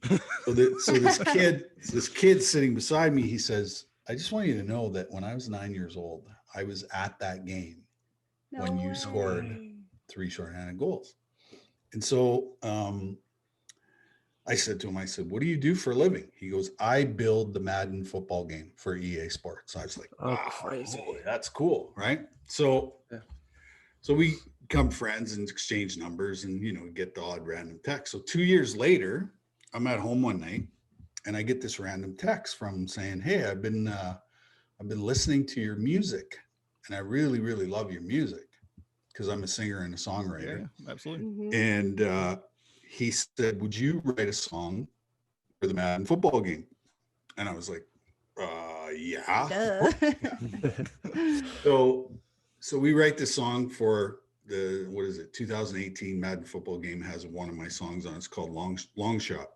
so this kid sitting beside me, he says, "I just want you to know that when I was 9 years old, I was at that game when you scored 3 shorthanded goals." And so I said to him, I said, "What do you do for a living?" He goes, "I build the Madden football game for EA Sports." I was like, "Wow, crazy. That's cool." Right. So we become friends and exchange numbers and, you know, get the odd random text. So 2 years later, I'm at home one night and I get this random text from saying, "Hey, I've been listening to your music and I really, really love your music," because I'm a singer and a songwriter. Yeah, absolutely. Mm-hmm. And he said, "Would you write a song for the Madden football game?" And I was like, yeah. So we write the song for the 2018 Madden football game. Has one of my songs on. It's called Long Shot.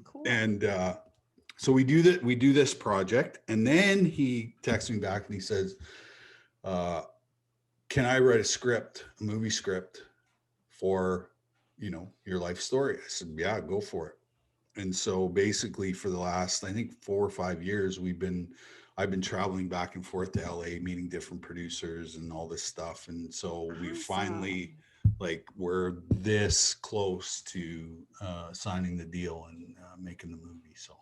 Cool. And so we do that. We do this project, and then he texts me back and he says, "Can I write a movie script for, you know, your life story?" I said, "Yeah, go for it." And so basically for the last, I think 4 or 5 years, I've been traveling back and forth to LA, meeting different producers and all this stuff. And so we finally, like we're this close to signing the deal and making the movie. So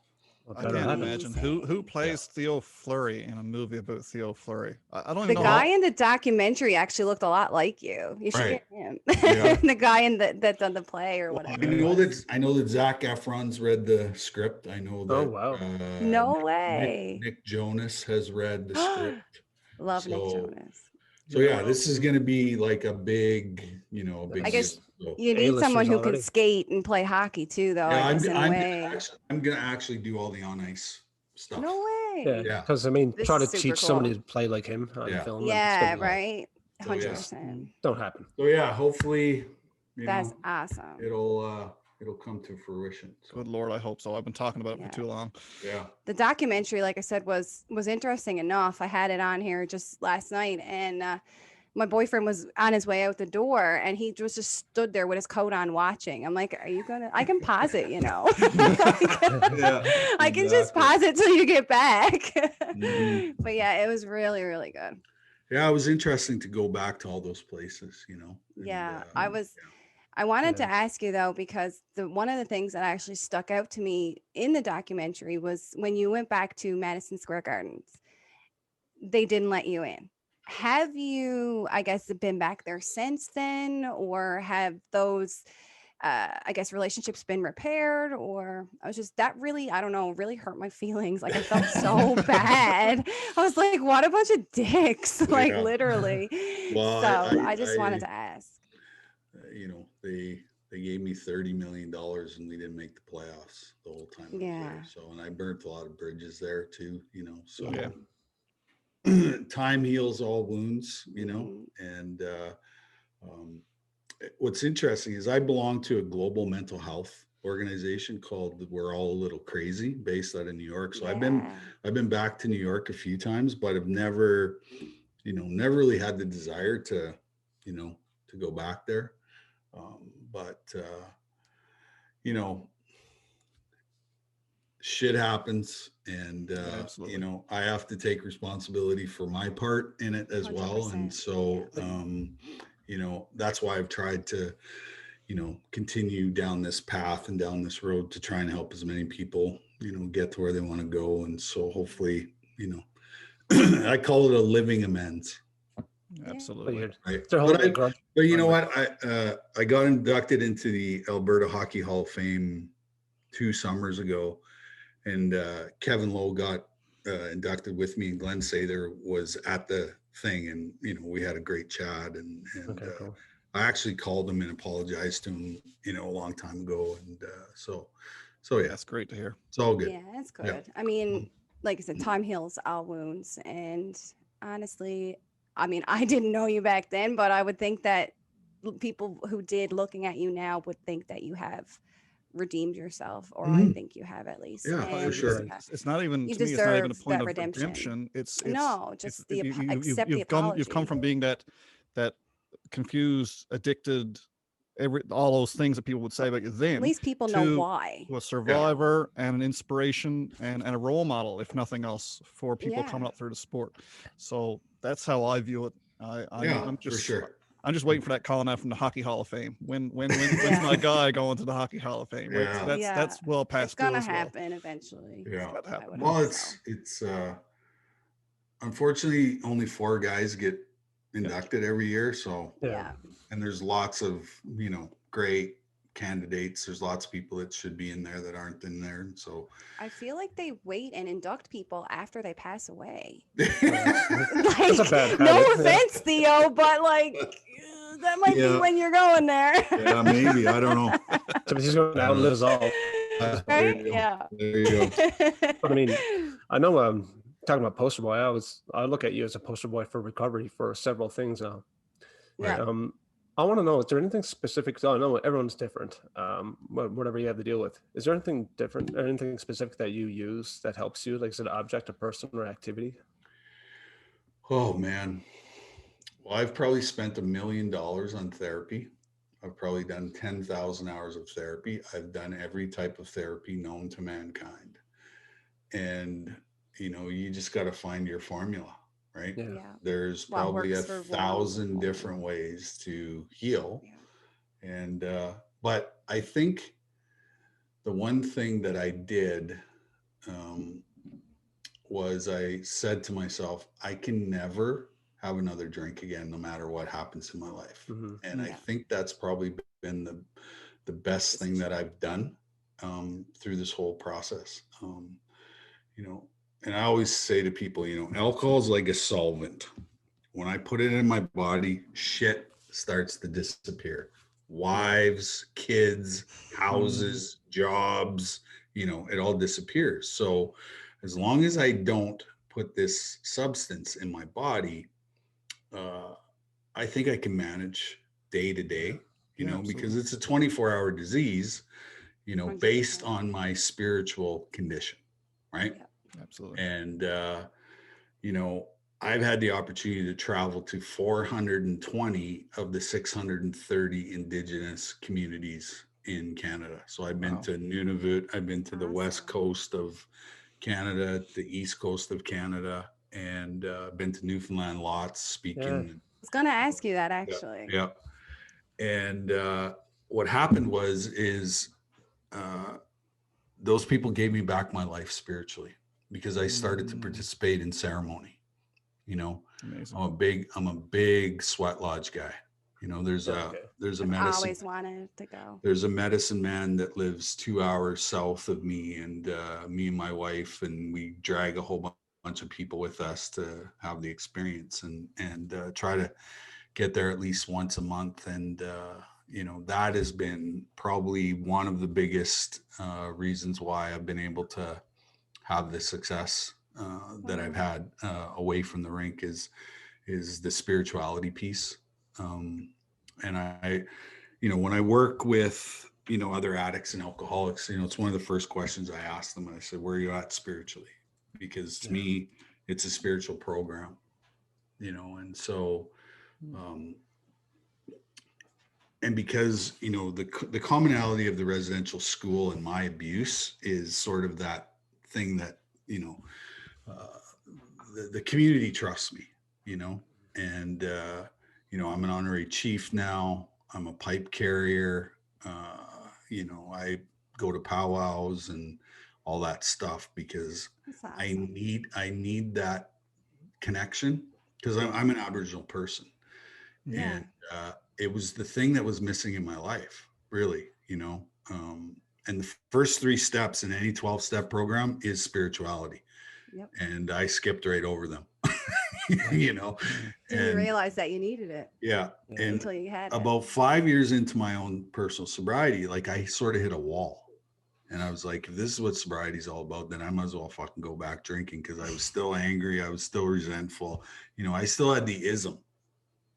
I can't imagine who plays Theo Fleury in a movie about Theo Fleury. I don't even know. The guy in the documentary actually looked a lot like you. You should get him. Yeah. The guy in that done the play or whatever. I know that Zac Efron's read the script. I know that. Oh wow! No way. Nick Jonas has read the script. Love Nick Jonas. So yeah, this is going to be like a big, I guess you need someone who can skate and play hockey too, though. Yeah, I'm gonna actually do all the on ice stuff. No way. Yeah, because I mean, try to teach somebody to play like him on film. Yeah, right. 100%. Don't happen. So yeah, hopefully, that's awesome. It'll come to fruition. So. Good Lord, I hope so. I've been talking about it for too long. Yeah. The documentary, like I said, was interesting enough. I had it on here just last night, and my boyfriend was on his way out the door, and he was just stood there with his coat on watching. I'm like, are you gonna? I can pause it, I can just pause it till you get back. But yeah, it was really, really good. Yeah, it was interesting to go back to all those places, I wanted to ask you though, because one of the things that actually stuck out to me in the documentary was when you went back to Madison Square Gardens, they didn't let you in. Have you, I guess, been back there since then, or have those, I guess, relationships been repaired? Or I was just, that really, I don't know, really hurt my feelings. Like I felt so bad. I was like, what a bunch of dicks, like literally. Well, so I just wanted to ask. They gave me $30 million and we didn't make the playoffs the whole time. Yeah. So, and I burnt a lot of bridges there too, so yeah. Time heals all wounds, and what's interesting is I belong to a global mental health organization called We're All a Little Crazy, based out of New York. So I've been back to New York a few times, but I've never really had the desire to go back there. But shit happens, and I have to take responsibility for my part in it as well. And so that's why I've tried to continue down this path and down this road to try and help as many people get to where they want to go. And so hopefully I call it a living amends. Absolutely. Right. But you know what? I got inducted into the Alberta Hockey Hall of Fame 2 summers ago, and Kevin Lowe got inducted with me. Glenn Sather was at the thing, and we had a great chat. And cool. I actually called him and apologized to him, a long time ago. And so yeah, that's great to hear. It's all good. Yeah, that's good. Yeah. I mean, like I said, time heals all wounds, and honestly, I mean, I didn't know you back then, but I would think that people who did, looking at you now, would think that you have redeemed yourself, or I think you have at least. Yeah, for sure. It's not even, to me, it's not even a point of redemption. It's just you've come from being that confused, addicted, all those things that people would say about you then. At least people know why. To a survivor and an inspiration and a role model, if nothing else, for people coming up through the sport. So that's how I view it. I'm just waiting for that calling out from the Hockey Hall of Fame. When's my guy going to the Hockey Hall of Fame? Yeah. That's well past. It's gonna happen eventually. Yeah. Well, it's unfortunately only 4 guys get inducted every year. So and there's lots of great candidates. There's lots of people that should be in there that aren't in there. So I feel like they wait and induct people after they pass away. That's a bad no offense, Theo, but that might be when you're going there. Yeah, maybe. I don't know. So he's going to outlive us all. Right? Yeah. There you go. But I mean, I know talking about poster boy, I look at you as a poster boy for recovery for several things now. Yeah. I want to know, is there anything specific? I know everyone's different, whatever you have to deal with. Is there anything different or anything specific that you use that helps you? Like, is it an object, a person, or activity? Oh, man. Well, I've probably spent $1 million on therapy. I've probably done 10,000 hours of therapy. I've done every type of therapy known to mankind. And, you just got to find your formula. Right. Yeah. There's probably 1,000 different ways to heal. And, but I think the one thing that I did, was I said to myself, I can never have another drink again, no matter what happens in my life. Mm-hmm. And I think that's probably been the best thing that I've done, through this whole process. You know, and I always say to people, you know, alcohol is like a solvent. When I put it in my body, shit starts to disappear. Wives, kids, houses, jobs, you know, it all disappears. So as long as I don't put this substance in my body, I think I can manage day to day, you know, because it's a 24-hour disease, you know, 100%. Based on my spiritual condition. Right. Yeah, absolutely. And, you know, I've had the opportunity to travel to 420 of the 630 Indigenous communities in Canada. So I've been to Nunavut, I've been to the west coast of Canada, the east coast of Canada, and been to Newfoundland lots speaking. I was going to ask you that actually. Yeah. And what happened is those people gave me back my life spiritually, because I started to participate in ceremony. You know, amazing. I'm a big sweat lodge guy. You know, there's a medicine. I always wanted to go. There's a medicine man that lives 2 hours south of me, and me and my wife, and we drag a whole bunch of people with us to have the experience, and try to get there at least once a month. And you know, that has been probably one of the biggest reasons why I've been able to have the success that I've had away from the rink, is the spirituality piece. And I, you know, when I work with, you know, other addicts and alcoholics, you know, it's one of the first questions I ask them. And I say, where are you at spiritually? Because to me, it's a spiritual program, you know. And so, and because, you know, the commonality of the residential school and my abuse is sort of that thing that, you know, the community trusts me, you know, and, you know, I'm an honorary chief now. I'm a pipe carrier. You know, I go to powwows and all that stuff, because awesome. I need that connection, because I'm an Aboriginal person. Yeah. And it was the thing that was missing in my life, really, you know. And the first 3 steps in any 12-step program is spirituality. Yep. And I skipped right over them. You know, and you realized that you needed it. Yeah. And until you had about 5 years into my own personal sobriety, like, I sort of hit a wall, and I was like, if this is what sobriety is all about, then I might as well fucking go back drinking, because I was still angry. I was still resentful. You know, I still had the ism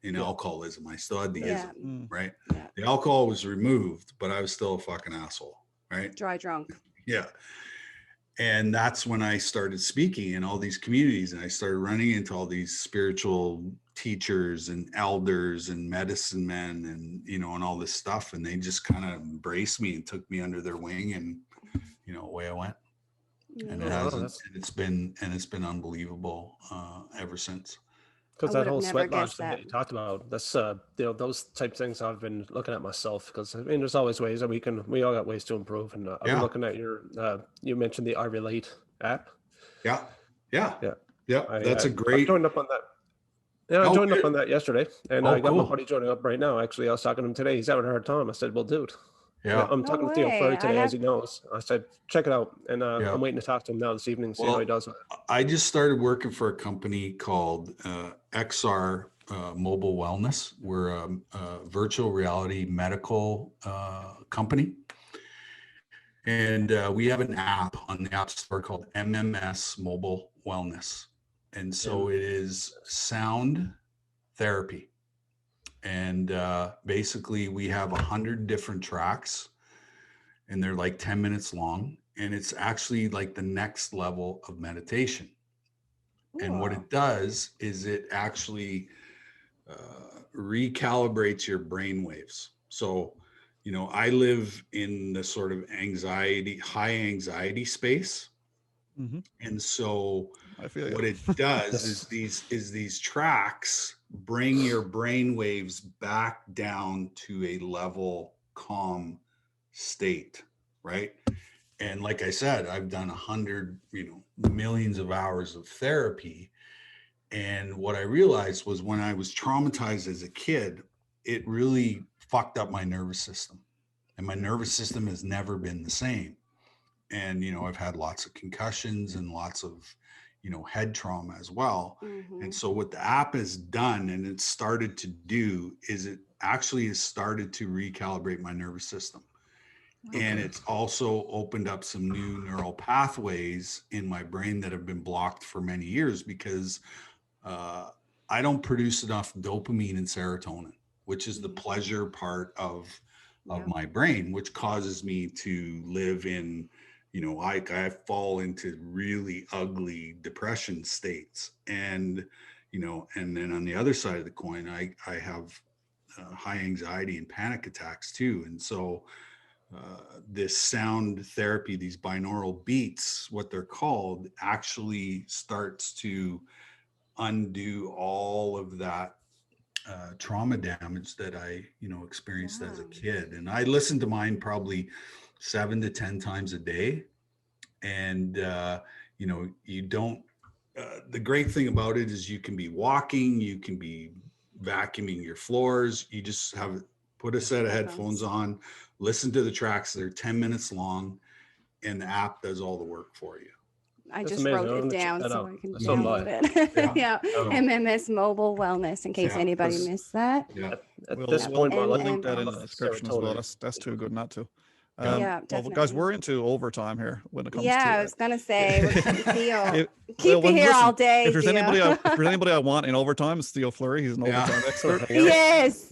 in alcoholism. I still had the ism, right? Yeah. The alcohol was removed, but I was still a fucking asshole, right? Dry drunk. Yeah. And that's when I started speaking in all these communities, and I started running into all these spiritual teachers and elders and medicine men, and, you know, and all this stuff. And they just kind of embraced me and took me under their wing, and, you know, away I went. And it hasn't, and it's been unbelievable ever since. Because that whole sweat lodge thing that you talked about, that's you know, those type of things I've been looking at myself, because I mean, there's always ways that we all got ways to improve. And I've been looking at your you mentioned the iRelate app. That's a great. I joined up on that. Yeah, I joined up on that yesterday, and I got my buddy joining up right now. Actually, I was talking to him today. He's having a hard time. I said, well, dude. Yeah, I'm talking to Theo Fleury today, as he knows. I said, check it out. And I'm waiting to talk to him now this evening, see how he does it. I just started working for a company called Mms Mobile Wellness. We're a virtual reality medical company. And we have an app on the App Store called Mms Mobile Wellness. And so it is sound therapy. And basically we have 100 different tracks, and they're like 10 minutes long. And it's actually like the next level of meditation. Ooh. And what it does is it actually recalibrates your brain waves. So, you know, I live in the sort of high anxiety space. Mm-hmm. And so I feel you. What it does is these tracks bring your brain waves back down to a level, calm state, right? And like I said, I've done 100, millions of hours of therapy. And what I realized was when I was traumatized as a kid, it really fucked up my nervous system. And my nervous system has never been the same. And, I've had lots of concussions and lots of, head trauma as well. And so what the app has done and it's started to do is it actually has started to recalibrate my nervous system. Okay. And it's also opened up some new neural pathways in my brain that have been blocked for many years because I don't produce enough dopamine and serotonin, which is the pleasure part of my brain, which causes me to live in, I fall into really ugly depression states. And, and then on the other side of the coin, I have high anxiety and panic attacks too. And so this sound therapy, these binaural beats, what they're called, actually starts to undo all of that trauma damage that I, experienced as a kid. And I listened to mine probably 7 to 10 times a day. And, you don't, the great thing about it is you can be walking, you can be vacuuming your floors. You just put a set of headphones on, listen to the tracks. They're 10 minutes long and the app does all the work for you. I just wrote it down so I can download it. Yeah. Mms Mobile Wellness in case anybody missed that. Yeah. At this point, we'll link that in the description as well. That's too good not to. Yeah, definitely. Well, guys, we're into overtime here when it comes to I was gonna say Theo. Keep you here all day. If there's anybody I want in overtime, it's Theo Fleury. He's an overtime expert. Yes.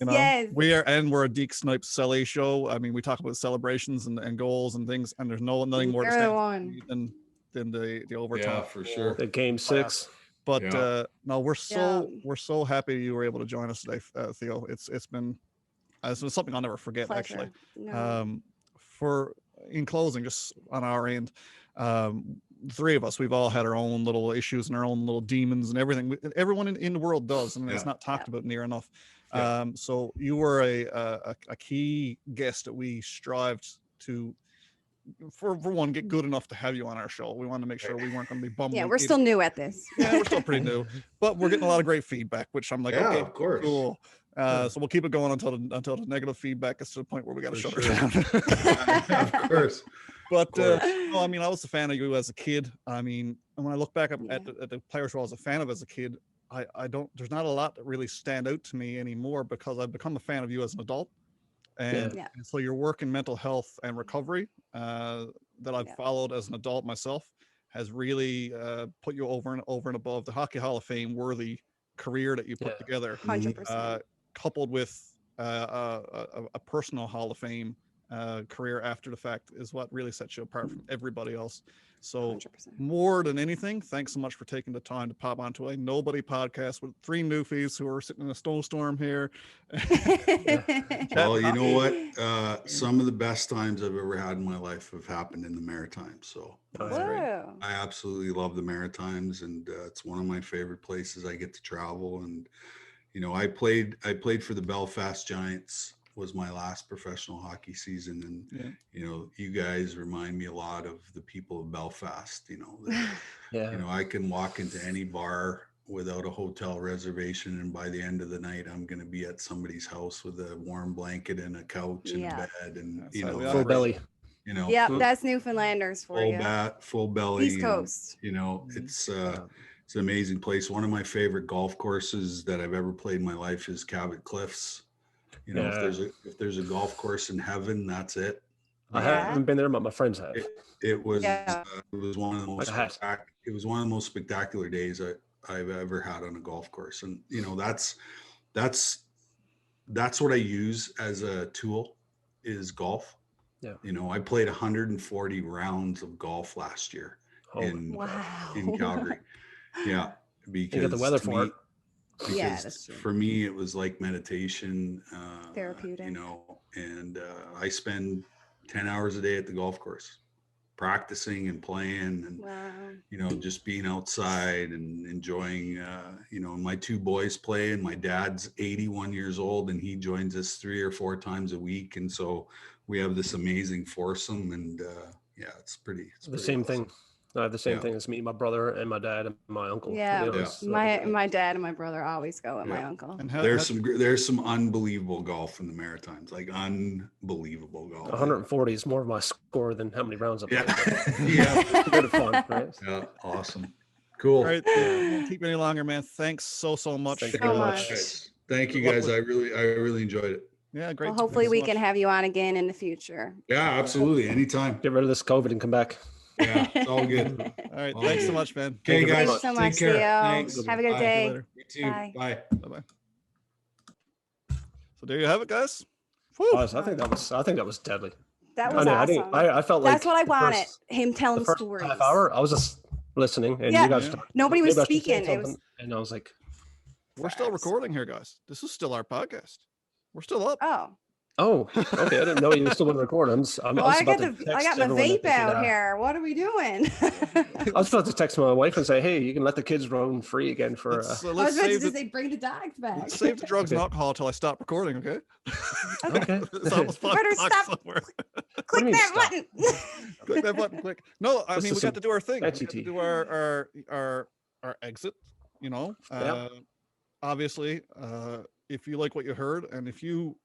We're a Deke Snipes Celly show. I mean, we talk about celebrations and goals and things, and there's nothing more to stand than the overtime. Yeah, for sure. The game 6. But no, we're so happy you were able to join us today, Theo. It's been something I'll never forget. Pleasure. Actually. In closing, just on our end, the three of us, we've all had our own little issues and our own little demons and everything. Everyone in the world does, and it's not talked about near enough. So you were a key guest that we strived to, for one, get good enough to have you on our show. We wanted to make sure we weren't going to be bummed. Yeah, we're still new at this. Yeah, we're still pretty new, but we're getting a lot of great feedback, which I'm like, okay, of course. Cool. So we'll keep it going until the negative feedback gets to the point where we got to shut her down. Of course. But no, I mean, I was a fan of you as a kid. I mean, and when I look back at the players who I was a fan of as a kid, there's not a lot that really stand out to me anymore because I've become a fan of you as an adult. And so your work in mental health and recovery that I've followed as an adult myself has really put you over and above the Hockey Hall of Fame worthy career that you put together. 100%. Coupled with a personal Hall of Fame career after the fact is what really sets you apart from everybody else. So 100%. More than anything, thanks so much for taking the time to pop onto a nobody podcast with 3 newfies who are sitting in a snowstorm here. Well, you know what? Some of the best times I've ever had in my life have happened in the Maritimes. So I absolutely love the Maritimes, and it's one of my favorite places. I get to travel, and I played for the Belfast Giants. Was my last professional hockey season, and you guys remind me a lot of the people of Belfast. I can walk into any bar without a hotel reservation, and by the end of the night I'm going to be at somebody's house with a warm blanket and a couch and a bed, and full belly. That's Newfoundlanders for you. Full belly. East Coast. It's an amazing place. One of my favorite golf courses that I've ever played in my life is Cabot Cliffs. If there's a golf course in heaven, that's it. I haven't been there, but my friends have. It was one of the most spectacular days I've ever had on a golf course, and that's what I use as a tool is golf. I played 140 rounds of golf last year in Calgary. Because you got the weather for it. Because for me it was like meditation, therapeutic, and I spend 10 hours a day at the golf course practicing and playing and, you know, just being outside and enjoying, you know, my two boys play, and my dad's 81 years old and he joins us 3 or 4 times a week. And so we have this amazing foursome, and yeah, it's pretty same awesome. thing. I have the same thing as me, my brother and my dad and my uncle. Yeah, my dad and my brother always go with my uncle. And there's some unbelievable golf in the Maritimes, like unbelievable golf. 140 is more of my score than how many rounds I've played. Yeah, good fun, right? Yeah, awesome, cool. All right, won't keep any longer, man. Thanks so much. Thank you very much. Thank you guys. I really enjoyed it. Yeah, great. Well, hopefully we can have you on again in the future. Yeah, absolutely, anytime. Get rid of this COVID and come back. Yeah, it's all good. All right, thanks so much, man. Okay, guys, thanks so much, take care. Theo. Thanks. Have a good day. You too. Bye. Bye. So there you have it, guys. Guys, I think that was deadly. That was awesome. I felt like that's what I wanted. Him telling the stories. Half hour, I was just listening, and you guys. Nobody was speaking. And I was like, "We're still recording here, guys. This is still our podcast. We're still up." Oh, okay. I didn't know you still want to record. I got my vape out here. What are we doing? I was about to text my wife and say, "Hey, you can let the kids roam free again for." I was about to say, bring the dogs back. Let's save the drugs and alcohol until I stop recording. Okay. Okay. Better stop. Click that button. Click that button. Click. No, I mean we got to do our thing. We got to HTT. do our exit. You know, obviously, if you like what you heard, and if you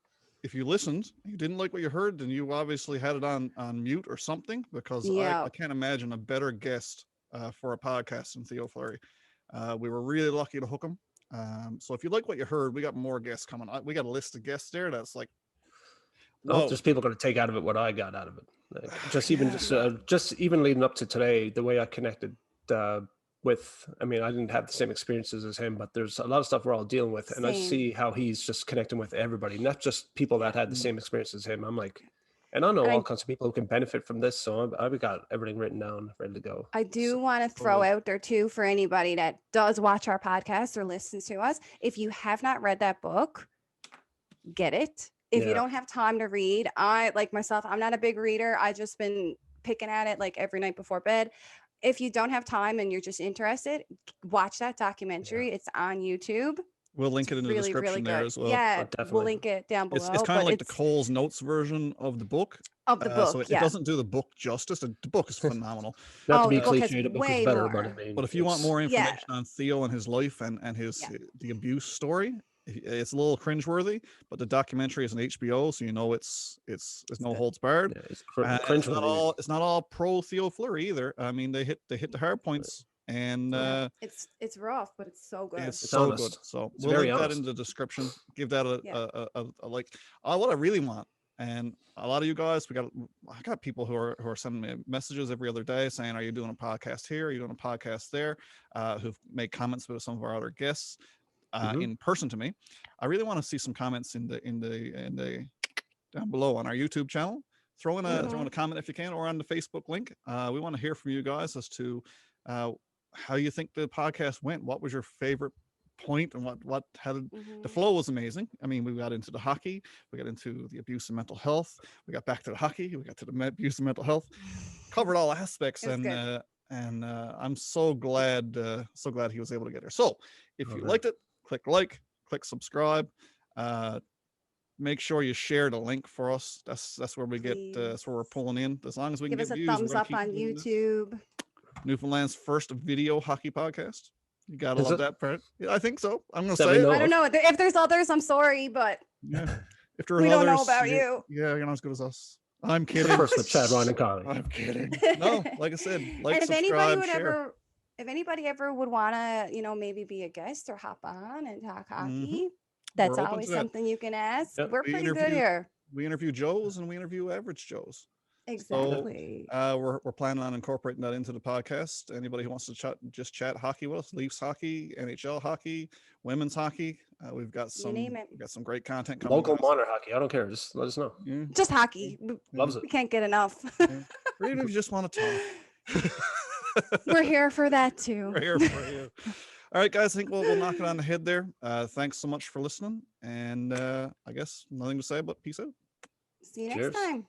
listened, you didn't like what you heard, then you obviously had it on mute or something, because I can't imagine a better guest for a podcast than Theo Fleury. We were really lucky to hook him. So if you like what you heard, we got more guests coming. We got a list of guests there that's like, oh, just people going to take out of it what I got out of it. Like, just even leading up to today, the way I connected with, I mean, I didn't have the same experiences as him, but there's a lot of stuff we're all dealing with, and I see how he's just connecting with everybody, not just people that had the same experience as him. I'm like, and I know all kinds of people who can benefit from this, so I've got everything written down, ready to go. I do want to throw out there too, for anybody that does watch our podcast or listens to us, if you have not read that book, get it. If you don't have time to read, I, like myself, I'm not a big reader. I just been picking at it like every night before bed. If you don't have time and you're just interested, watch that documentary. It's on YouTube. We'll link it in the description there as well. Yeah, we'll link it down below. It's kind of like the Cole's Notes version of the book. So it doesn't do the book justice. The book is phenomenal. Not to be cliched, the book is better, but if you want more information on Theo and his life and the abuse story, it's a little cringeworthy, but the documentary is an HBO, so you know it's no holds barred. Yeah, it's not all pro Theo Fleury either. I mean, they hit the hard points, and it's rough, but it's so good. It's so good. So we'll link that in the description. Give that a like. What I really want, and a lot of you guys, I got people who are sending me messages every other day saying, "Are you doing a podcast here? Are you doing a podcast there?" Who've made comments with some of our other guests. In person to me. I really want to see some comments in the down below on our YouTube channel. Throw in a comment if you can, or on the Facebook link. We want to hear from you guys as to how you think the podcast went. What was your favorite point, and the flow was amazing. I mean, we got into the hockey, we got into the abuse and mental health, we got back to the hockey, we got to the abuse and mental health, covered all aspects, and I'm so glad he was able to get there. So if you liked it, click subscribe. Make sure you share the link for us. That's where we get that's where we're pulling in. As long as we can give get us a views, thumbs up on YouTube. Newfoundland's first video hockey podcast. You gotta love that part. Yeah, I think so. I'm gonna say it. I don't know if there's others. I'm sorry, but if there's we others, don't know about you. Yeah, you're not as good as us. I'm kidding. First with Chad, Ryan, and Connie. I'm kidding. No, like I said, and if subscribe, share. If anybody ever would want to, maybe be a guest or hop on and talk hockey, that's always something you can ask. Yep. We're pretty good here. We interview Joes and we interview average Joes. Exactly. So, we're planning on incorporating that into the podcast. Anybody who wants to chat hockey with us, Leafs hockey, NHL hockey, women's hockey. We've got some great content coming. Local minor hockey. I don't care. Just let us know. Yeah. Just hockey. Loves it. We can't get enough. Or even if you just want to talk. We're here for that too. We're here for you. All right, guys, I think we'll knock it on the head there. Thanks so much for listening. And I guess nothing to say but peace out. See you next time.